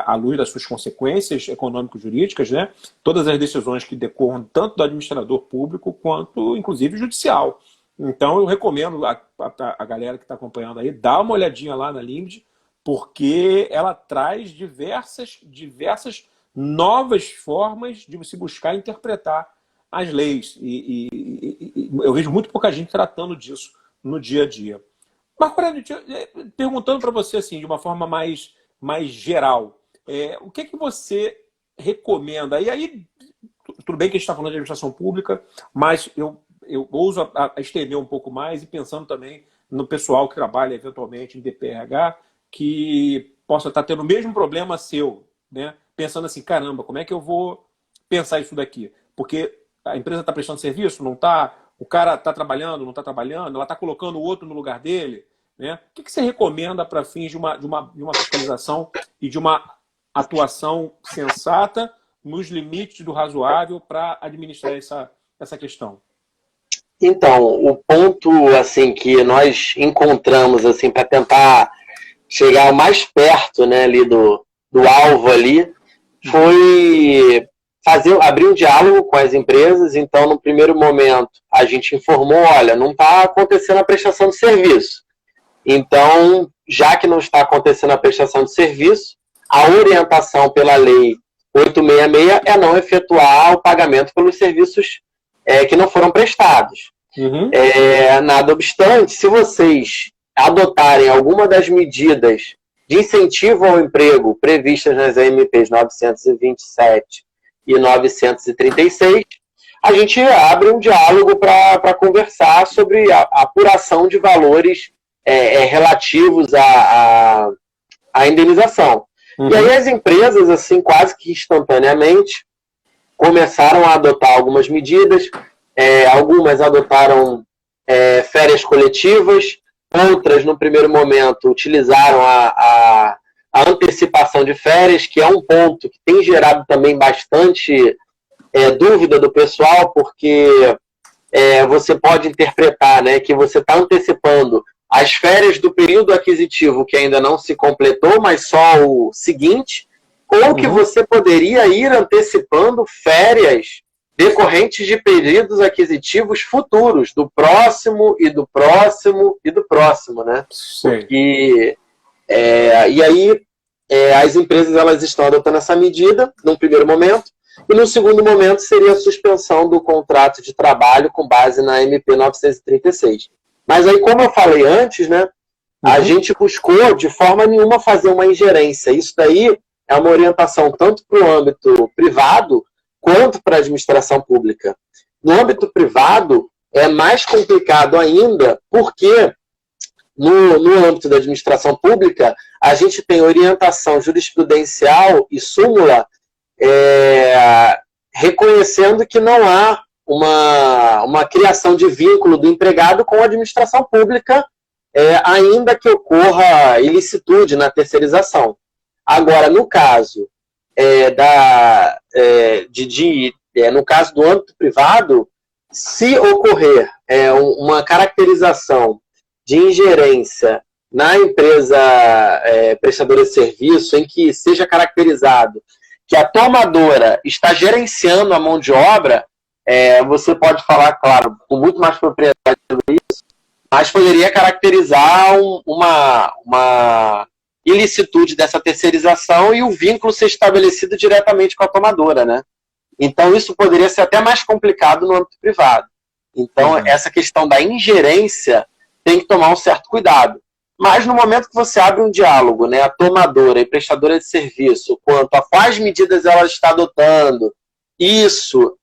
à luz das suas consequências econômico-jurídicas, né, todas as decisões que decorram tanto do administrador público quanto, inclusive, judicial. Então, eu recomendo a galera que está acompanhando aí, dá uma olhadinha lá na LIMD, porque ela traz diversas novas formas de se buscar interpretar as leis. E eu vejo muito pouca gente tratando disso no dia a dia. Marco Aurélio, perguntando para você assim, de uma forma mais geral, o que é que você recomenda? E aí, tudo bem que a gente está falando de administração pública, mas eu ouso a estender um pouco mais e pensando também no pessoal que trabalha eventualmente em DPRH, que possa estar tendo o mesmo problema seu, né? Pensando assim, caramba, como é que eu vou pensar isso daqui? Porque a empresa está prestando serviço, não está? O cara está trabalhando, não está trabalhando? Ela está colocando o outro no lugar dele? Né? O que você recomenda para fins de uma fiscalização e de uma atuação sensata nos limites do razoável para administrar essa questão? Então, o ponto assim que nós encontramos assim para tentar chegar mais perto, né, ali do alvo ali, foi abrir um diálogo com as empresas. Então, no primeiro momento, a gente informou, olha, não está acontecendo a prestação de serviço. Então, já que não está acontecendo a prestação de serviço, a orientação pela Lei 866 é não efetuar o pagamento pelos serviços que não foram prestados. Uhum. Nada obstante, se vocês adotarem alguma das medidas de incentivo ao emprego previstas nas AMPs 927 e 936, a gente abre um diálogo para conversar sobre a apuração de valores relativos à indenização. Uhum. E aí as empresas, assim, quase que instantaneamente, começaram a adotar algumas medidas, algumas adotaram férias coletivas, outras, no primeiro momento, utilizaram a antecipação de férias, que é um ponto que tem gerado também bastante dúvida do pessoal, porque você pode interpretar, né, que você está antecipando as férias do período aquisitivo que ainda não se completou, mas só o seguinte, ou que você poderia ir antecipando férias decorrentes de períodos aquisitivos futuros, do próximo e do próximo e do próximo, né? Sim. E aí as empresas elas estão adotando essa medida num primeiro momento, e no segundo momento seria a suspensão do contrato de trabalho com base na MP 936. Mas aí, como eu falei antes, né, a gente buscou de forma nenhuma fazer uma ingerência. Isso daí é uma orientação tanto para o âmbito privado quanto para a administração pública. No âmbito privado é mais complicado ainda, porque no âmbito da administração pública a gente tem orientação jurisprudencial e súmula reconhecendo que não há uma criação de vínculo do empregado com a administração pública, ainda que ocorra ilicitude na terceirização. Agora, no caso no caso do âmbito privado, se ocorrer uma caracterização de ingerência na empresa prestadora de serviço, em que seja caracterizado que a tomadora está gerenciando a mão de obra, você pode falar, claro, com muito mais propriedade sobre isso, mas poderia caracterizar uma ilicitude dessa terceirização e o vínculo ser estabelecido diretamente com a tomadora, né? Então, isso poderia ser até mais complicado no âmbito privado. Então, essa questão da ingerência tem que tomar um certo cuidado. Mas no momento que você abre um diálogo, né, a tomadora e prestadora de serviço, quanto a quais medidas ela está adotando, isso,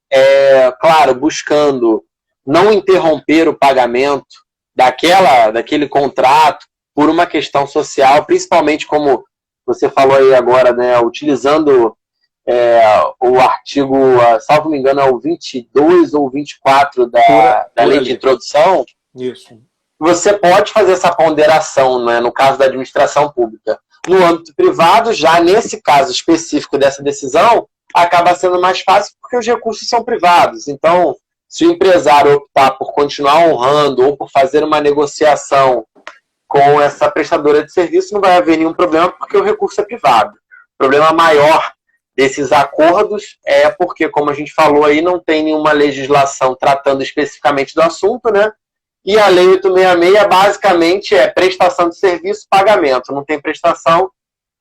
claro, buscando não interromper o pagamento daquele contrato por uma questão social, principalmente como você falou aí agora, né, utilizando o artigo, salvo me engano, é o 22 ou 24 da lei de introdução. Isso. Você pode fazer essa ponderação, né, no caso da administração pública. No âmbito privado, já nesse caso específico dessa decisão, acaba sendo mais fácil porque os recursos são privados. Então, se o empresário optar por continuar honrando ou por fazer uma negociação com essa prestadora de serviço, não vai haver nenhum problema porque o recurso é privado. O problema maior desses acordos é porque, como a gente falou aí, não tem nenhuma legislação tratando especificamente do assunto, né? E a Lei 866 basicamente é prestação de serviço, pagamento. Não tem prestação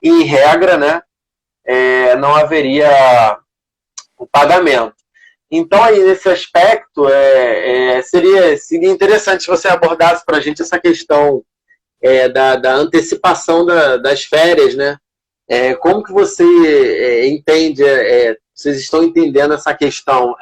e, em regra, né, não haveria o pagamento. Então, aí, nesse aspecto, seria interessante se você abordasse para a gente essa questão da antecipação das férias, né? Como que você entende, vocês estão entendendo essa questão?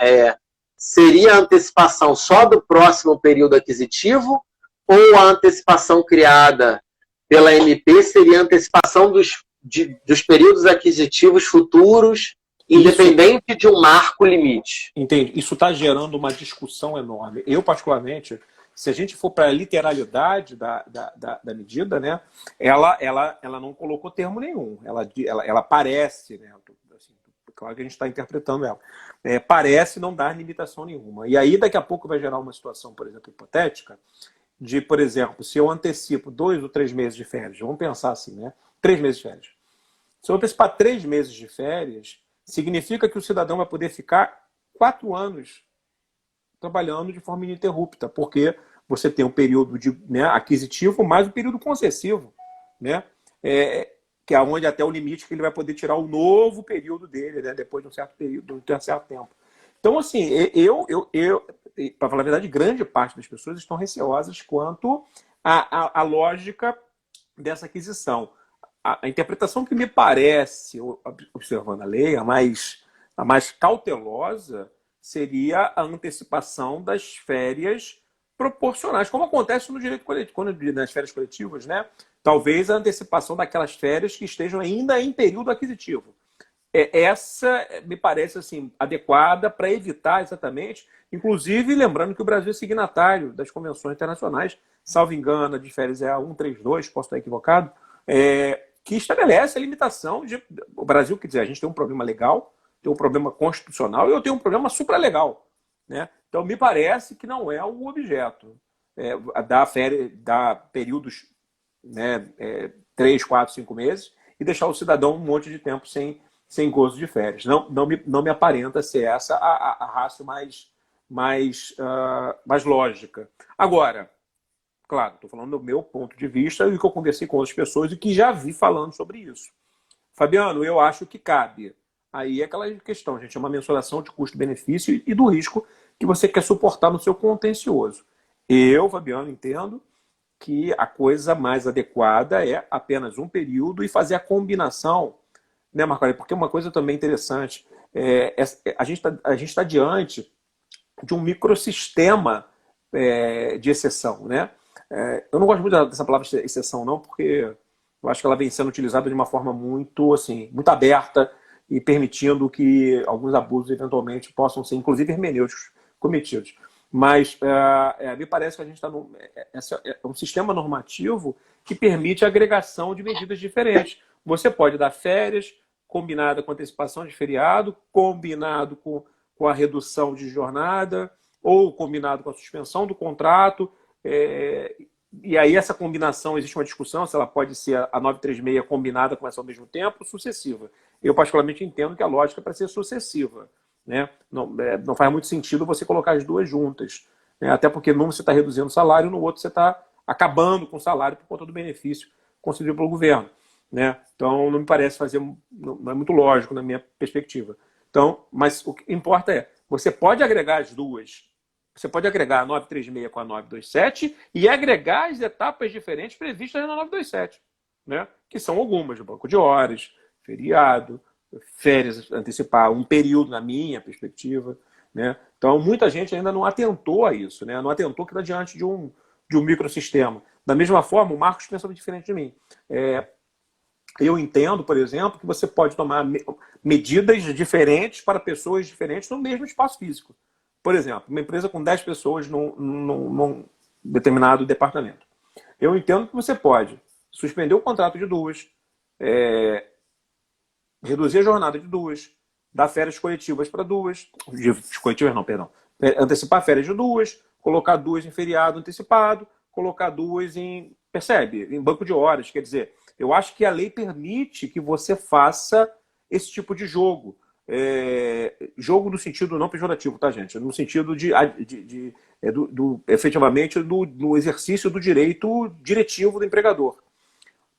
Seria a antecipação só do próximo período aquisitivo ou a antecipação criada pela MP seria a antecipação dos períodos aquisitivos futuros, independente de um marco limite? Entende? Isso está gerando uma discussão enorme. Eu, particularmente, se a gente for para a literalidade da medida, né, ela não colocou termo nenhum. Ela parece, né, assim, claro que a gente está interpretando ela, parece não dar limitação nenhuma. E aí, daqui a pouco, vai gerar uma situação, por exemplo, hipotética, de, por exemplo, se eu antecipo 2 ou 3 meses de férias, vamos pensar assim, né? 3 meses de férias. Se eu antecipar 3 meses de férias, significa que o cidadão vai poder ficar 4 anos trabalhando de forma ininterrupta, porque você tem um período aquisitivo mais um período concessivo, né? Que é onde até o limite que ele vai poder tirar o novo período dele, né? Depois de um certo período, de um certo tempo. Então, assim, para falar a verdade, grande parte das pessoas estão receosas quanto à lógica dessa aquisição. A interpretação que me parece, observando a lei, a mais cautelosa, seria a antecipação das férias proporcionais, como acontece no direito coletivo, nas férias coletivas, né? Talvez a antecipação daquelas férias que estejam ainda em período aquisitivo. Essa me parece assim adequada para evitar exatamente, inclusive lembrando que o Brasil é signatário das convenções internacionais, salvo engano, de férias é a 132, posso estar equivocado, que estabelece a limitação de... O Brasil, quer dizer, a gente tem um problema legal, tem um problema constitucional e eu tenho um problema supralegal, né? Então, me parece que não é o objeto dar períodos, né, 3, 4, 5 meses e deixar o cidadão um monte de tempo sem gozo de férias. Não me aparenta ser essa a ratio mais lógica. Agora, claro, estou falando do meu ponto de vista e que eu conversei com outras pessoas e que já vi falando sobre isso. Fabiano, eu acho que cabe. Aí é aquela questão, gente, é uma mensuração de custo-benefício e do risco que você quer suportar no seu contencioso. Eu, Fabiano, entendo que a coisa mais adequada é apenas um período e fazer a combinação, né, Marco Aurélio? Porque uma coisa também interessante, a gente está diante de um microsistema de exceção, né? Eu não gosto muito dessa palavra exceção, não, porque eu acho que ela vem sendo utilizada de uma forma muito, assim, muito aberta e permitindo que alguns abusos eventualmente possam ser, inclusive hermenêuticos, cometidos. Mas me parece que a gente está um sistema normativo que permite a agregação de medidas diferentes. Você pode dar férias, combinada com antecipação de feriado, combinado com a redução de jornada, ou combinado com a suspensão do contrato. E aí essa combinação, existe uma discussão se ela pode ser a 936 combinada com essa ao mesmo tempo, sucessiva. Eu particularmente entendo que a lógica é para ser sucessiva, né? Não faz muito sentido você colocar as duas juntas, né? Até porque num você está reduzindo o salário, no outro você está acabando com o salário por conta do benefício concedido pelo governo, né? Então não me parece não é muito lógico na minha perspectiva. Então, mas o que importa é, você pode agregar as duas. Você pode agregar a 936 com a 927 e agregar as etapas diferentes previstas na 927, né? Que são algumas, de banco de horas, feriado, férias antecipar, um período na minha perspectiva, né? Então, muita gente ainda não atentou a isso, né? Não atentou que está diante de um microsistema. Da mesma forma, o Marcos pensa diferente de mim. Eu entendo, por exemplo, que você pode tomar medidas diferentes para pessoas diferentes no mesmo espaço físico. Por exemplo, uma empresa com 10 pessoas num determinado departamento. Eu entendo que você pode suspender o contrato de duas, reduzir a jornada de duas, dar férias coletivas para duas, coletivas não, perdão, antecipar férias de duas, colocar duas em feriado antecipado, colocar duas percebe? Em banco de horas. Quer dizer, eu acho que a lei permite que você faça esse tipo de jogo. Jogo no sentido não pejorativo, tá, gente? No sentido efetivamente do exercício do direito diretivo do empregador.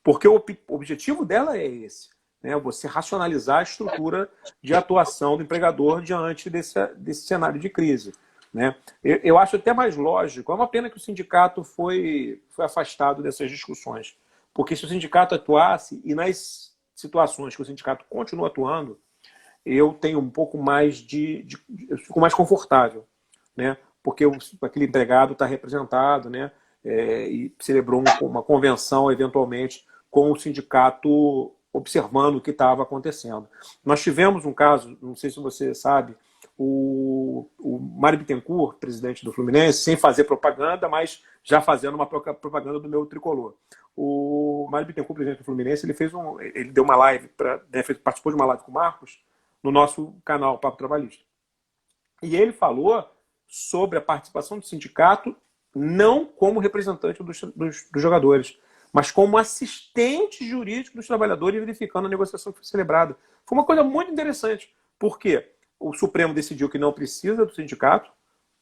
Porque o objetivo dela é esse, né? Você racionalizar a estrutura de atuação do empregador diante desse cenário de crise, né? Eu acho até mais lógico, é uma pena que o sindicato foi afastado dessas discussões, porque se o sindicato atuasse, e nas situações que o sindicato continua atuando, eu tenho um pouco mais eu fico mais confortável, né? Porque aquele empregado está representado, né? E celebrou uma convenção, eventualmente, com o sindicato observando o que estava acontecendo. Nós tivemos um caso, não sei se você sabe, o Mário Bittencourt, presidente do Fluminense, sem fazer propaganda, mas já fazendo uma propaganda do meu tricolor. O Mário Bittencourt, presidente do Fluminense, ele deu uma live, participou de uma live com o Marcos, no nosso canal Papo Trabalhista. E ele falou sobre a participação do sindicato não como representante dos jogadores, mas como assistente jurídico dos trabalhadores, verificando a negociação que foi celebrada. Foi uma coisa muito interessante, porque o Supremo decidiu que não precisa do sindicato,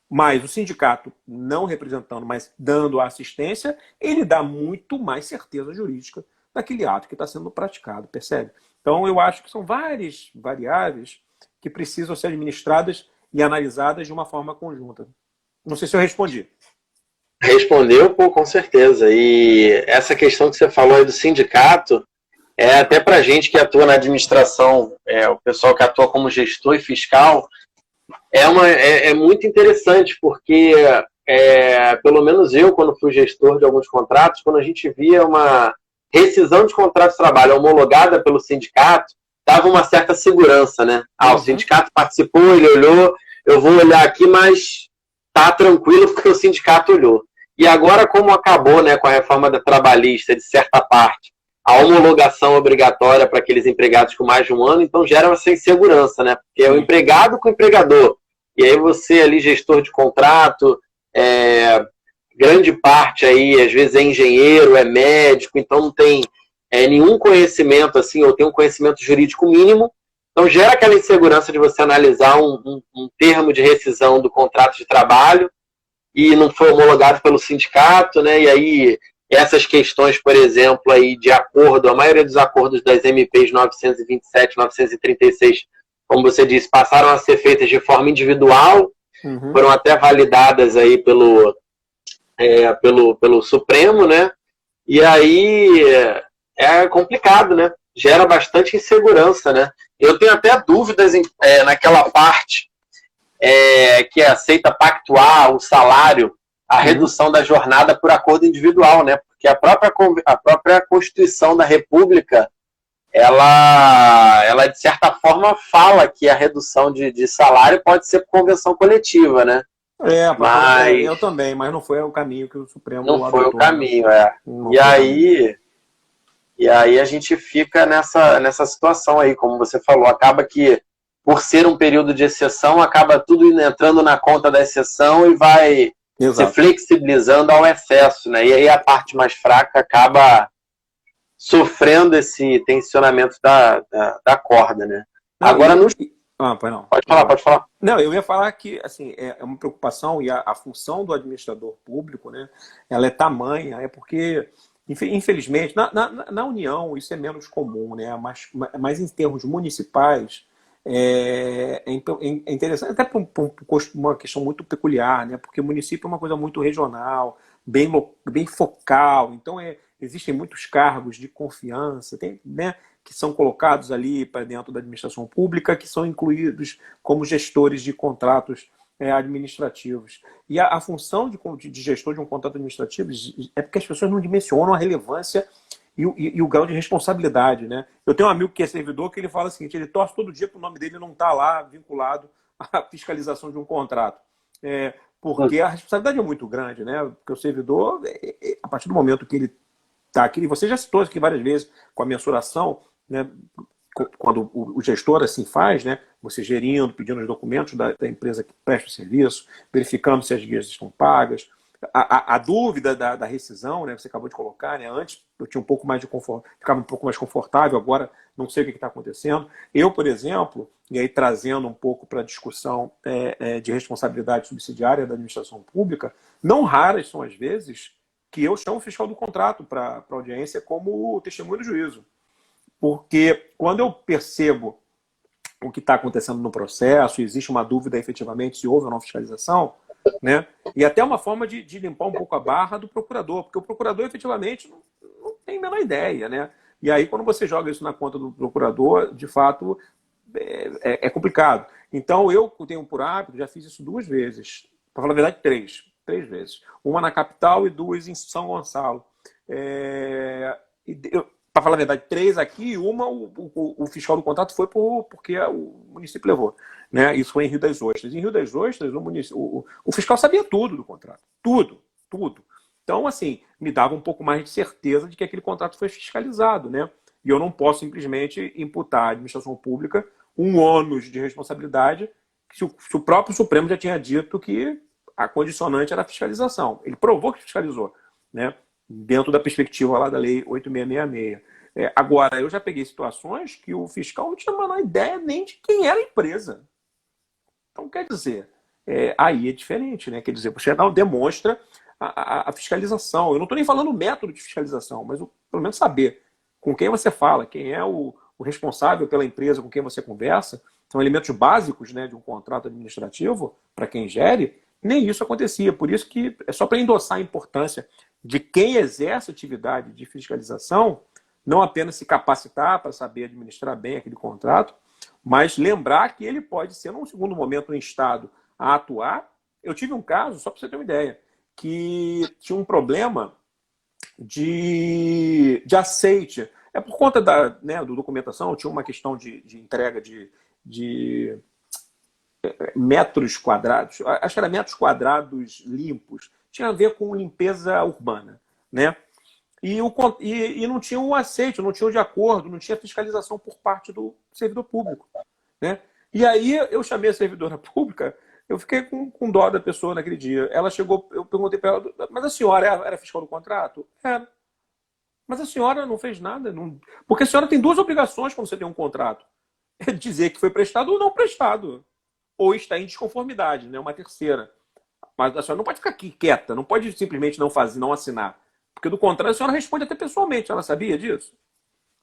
mas o sindicato não representando, mas dando a assistência, ele dá muito mais certeza jurídica daquele ato que está sendo praticado, percebe? Então, eu acho que são várias variáveis que precisam ser administradas e analisadas de uma forma conjunta. Não sei se eu respondi. Respondeu, pô, com certeza. E essa questão que você falou aí do sindicato, até para gente que atua na administração, o pessoal que atua como gestor e fiscal, é muito interessante, porque pelo menos eu, quando fui gestor de alguns contratos, quando a gente via uma rescisão de contrato de trabalho homologada pelo sindicato, dava uma certa segurança, né? O sindicato participou, ele olhou, eu vou olhar aqui, mas tá tranquilo porque o sindicato olhou. E agora, como acabou, né, com a reforma da trabalhista, de certa parte, a homologação obrigatória para aqueles empregados com mais de um ano, então gera essa insegurança, né? Porque é o empregado com o empregador. E aí você ali, gestor de contrato, grande parte aí, às vezes é engenheiro, é médico, então não tem nenhum conhecimento, assim, ou tem um conhecimento jurídico mínimo, então gera aquela insegurança de você analisar um termo de rescisão do contrato de trabalho e não foi homologado pelo sindicato, né? E aí essas questões, por exemplo, aí de acordo, a maioria dos acordos das MPs 927, 936, como você disse, passaram a ser feitas de forma individual, foram até validadas aí pelo Supremo, né? E aí é complicado, né? Gera bastante insegurança, né? Eu tenho até dúvidas naquela parte que aceita pactuar o salário, a redução da jornada por acordo individual, né? Porque a própria Constituição da República, ela de certa forma fala que a redução de salário pode ser por convenção coletiva, né? Mas eu também, mas não foi o caminho que o Supremo não adotou, foi o caminho, E aí a gente fica nessa situação aí, como você falou, acaba que por ser um período de exceção, acaba tudo entrando na conta da exceção e vai se flexibilizando ao excesso, né? E aí a parte mais fraca acaba sofrendo esse tensionamento da corda, né? Não, agora, não. Pode falar. Não, eu ia falar que assim, é uma preocupação e a função do administrador público, né, ela é tamanha, porque, infelizmente, na União isso é menos comum, né, mas em termos municipais é interessante, até por uma questão muito peculiar, né, porque o município é uma coisa muito regional, bem focal, então existem muitos cargos de confiança, né, que são colocados ali para dentro da administração pública, que são incluídos como gestores de contratos administrativos. E a função de gestor de um contrato administrativo é porque as pessoas não dimensionam a relevância e o grau de responsabilidade, né? Eu tenho um amigo que é servidor que ele fala o seguinte, ele torce todo dia para o nome dele não estar lá vinculado à fiscalização de um contrato. Porque a responsabilidade é muito grande, né? Porque o servidor, a partir do momento que ele está aqui, você já citou aqui várias vezes, com a mensuração, né? Quando o gestor assim faz, né? Você gerindo, pedindo os documentos da empresa que presta o serviço, verificando se as guias estão pagas. A dúvida da rescisão, né? Você acabou de colocar, né? Antes eu tinha um pouco mais de conforto, ficava um pouco mais confortável, agora não sei o que está acontecendo. Eu, por exemplo, e aí trazendo um pouco para a discussão de responsabilidade subsidiária da administração pública, não raras são as vezes que eu chamo o fiscal do contrato para audiência como testemunho do juízo. Porque quando eu percebo o que está acontecendo no processo, existe uma dúvida efetivamente se houve ou não fiscalização, né? E até uma forma de limpar um pouco a barra do procurador, porque o procurador efetivamente não tem a menor ideia, né? E aí quando você joga isso na conta do procurador, de fato é complicado. Então eu tenho por hábito, já fiz isso 2 vezes, para falar a verdade 3 vezes. Uma na capital e 2 em São Gonçalo. Para falar a verdade, 3 aqui, uma o fiscal do contrato foi porque o município levou. Né? Isso foi em Rio das Ostras. Em Rio das Ostras, o fiscal sabia tudo do contrato. Tudo. Então, assim, me dava um pouco mais de certeza de que aquele contrato foi fiscalizado. Né? E eu não posso simplesmente imputar à administração pública um ônus de responsabilidade se o próprio Supremo já tinha dito que a condicionante era a fiscalização. Ele provou que fiscalizou, né? Dentro da perspectiva lá da Lei 8666. Agora, eu já peguei situações que o fiscal não tinha a menor ideia nem de quem era a empresa. Então, quer dizer, aí é diferente, né? Quer dizer, você não demonstra a fiscalização. Eu não estou nem falando o método de fiscalização, mas pelo menos saber com quem você fala, quem é o responsável pela empresa com quem você conversa. São elementos básicos, né, de um contrato administrativo, para quem gere, nem isso acontecia. Por isso que é só para endossar a importância de quem exerce atividade de fiscalização, não apenas se capacitar para saber administrar bem aquele contrato, mas lembrar que ele pode ser, num segundo momento, instado a atuar. Eu tive um caso, só para você ter uma ideia, que tinha um problema de aceite. É por conta do documentação, tinha uma questão de entrega de metros quadrados, acho que era metros quadrados limpos, tinha a ver com limpeza urbana, né? E não tinha o aceite, não tinha o de acordo, não tinha fiscalização por parte do servidor público, né? E aí eu chamei a servidora pública, eu fiquei com dó da pessoa naquele dia. Ela chegou, eu perguntei para ela, mas a senhora era fiscal do contrato? Era. Mas a senhora não fez nada, não... porque a senhora tem duas obrigações quando você tem um contrato. É dizer que foi prestado ou não prestado. Ou está em desconformidade, né? Uma terceira. Mas a senhora não pode ficar aqui quieta, não pode simplesmente não fazer, não assinar. Porque do contrário, a senhora responde até pessoalmente. Ela sabia disso?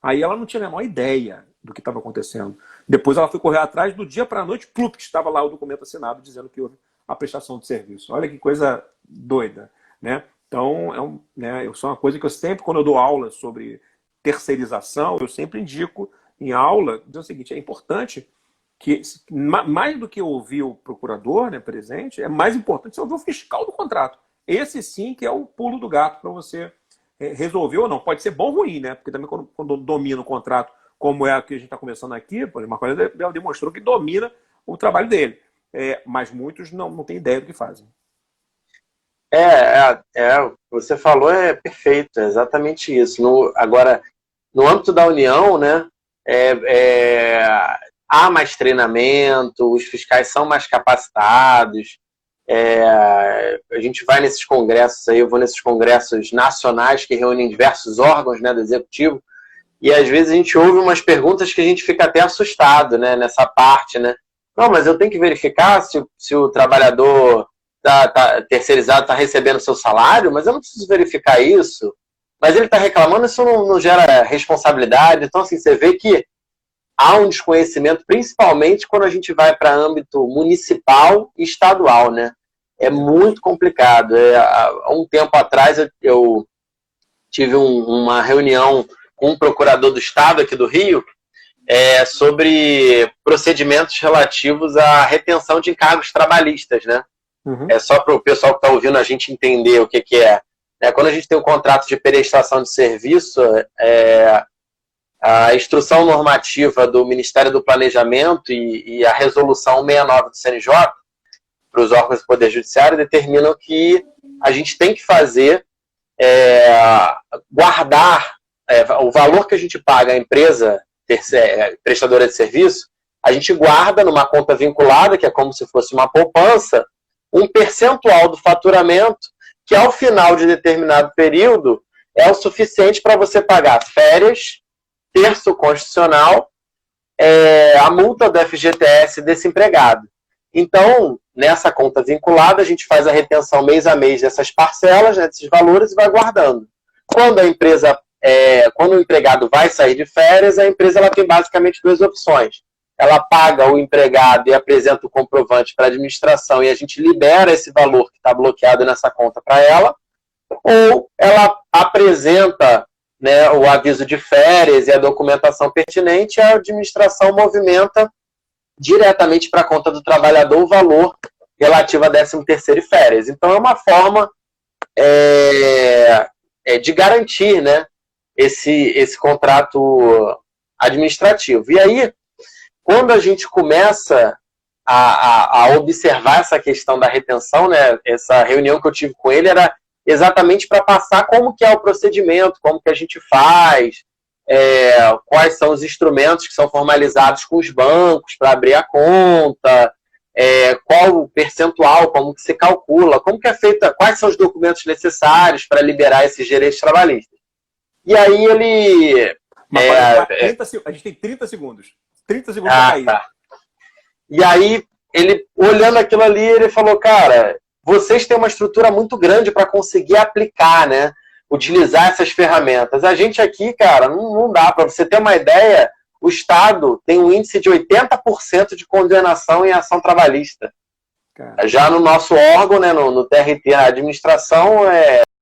Aí ela não tinha a menor ideia do que estava acontecendo. Depois ela foi correr atrás, do dia para a noite, plup, estava lá o documento assinado dizendo que houve a prestação de serviço. Olha que coisa doida, né? Então, isso é uma coisa que eu sempre, quando eu dou aula sobre terceirização, eu sempre indico em aula, dizendo o seguinte, é importante que, mais do que ouvir o procurador, né, presente, é mais importante você ouvir o fiscal do contrato. Esse sim que é o pulo do gato para você resolver ou não. Pode ser bom ou ruim, né? Porque também quando domina o contrato, como é o que a gente está conversando aqui, por exemplo, Marco Aurélio demonstrou que domina o trabalho dele. Mas muitos não têm ideia do que fazem. Você falou, é perfeito, é exatamente isso. Agora, no âmbito da União, né, há mais treinamento, os fiscais são mais capacitados, a gente vai nesses congressos aí, eu vou nesses congressos nacionais que reúnem diversos órgãos, né, do executivo, e às vezes a gente ouve umas perguntas que a gente fica até assustado, né, nessa parte, né? Não, mas eu tenho que verificar se o trabalhador terceirizado está recebendo seu salário, mas eu não preciso verificar isso. Mas ele está reclamando, isso não gera responsabilidade. Então, assim, você vê que há um desconhecimento, principalmente quando a gente vai para âmbito municipal e estadual, né? É muito complicado. Há um tempo atrás eu tive uma reunião com um procurador do estado aqui do Rio sobre procedimentos relativos à retenção de encargos trabalhistas, né? Uhum. Só para o pessoal que está ouvindo a gente entender o que é. Quando a gente tem um contrato de prestação de serviço, a instrução normativa do Ministério do Planejamento e a resolução 69 do CNJ, para os órgãos do Poder Judiciário, determinam que a gente tem que fazer, guardar o valor que a gente paga à empresa prestadora de serviço, a gente guarda numa conta vinculada, que é como se fosse uma poupança, um percentual do faturamento que, ao final de determinado período, é o suficiente para você pagar férias, terço constitucional, a multa do FGTS desse empregado. Então, nessa conta vinculada, a gente faz a retenção mês a mês dessas parcelas, né, desses valores, e vai guardando. Quando quando o empregado vai sair de férias, a empresa ela tem basicamente duas opções. Ela paga o empregado e apresenta o comprovante para a administração e a gente libera esse valor que está bloqueado nessa conta para ela, ou ela apresenta, né, o aviso de férias e a documentação pertinente e a administração movimenta diretamente para a conta do trabalhador o valor relativo a 13º e férias. Então é uma forma de garantir, né, esse contrato administrativo. E aí, quando a gente começa a observar essa questão da retenção, né, essa reunião que eu tive com ele era exatamente para passar como que é o procedimento, como que a gente faz, quais são os instrumentos que são formalizados com os bancos para abrir a conta, qual o percentual, como que se calcula, como que é feita, quais são os documentos necessários para liberar esses direitos trabalhistas. E aí ele... a gente tem 30 segundos. 30 segundos para cair. Tá. E aí, ele, olhando aquilo ali, ele falou, cara, vocês têm uma estrutura muito grande para conseguir aplicar, né? Utilizar essas ferramentas. A gente aqui, cara, não dá. Para você ter uma ideia, o Estado tem um índice de 80% de condenação em ação trabalhista. Cara. Já no nosso órgão, né, no TRT, a administração,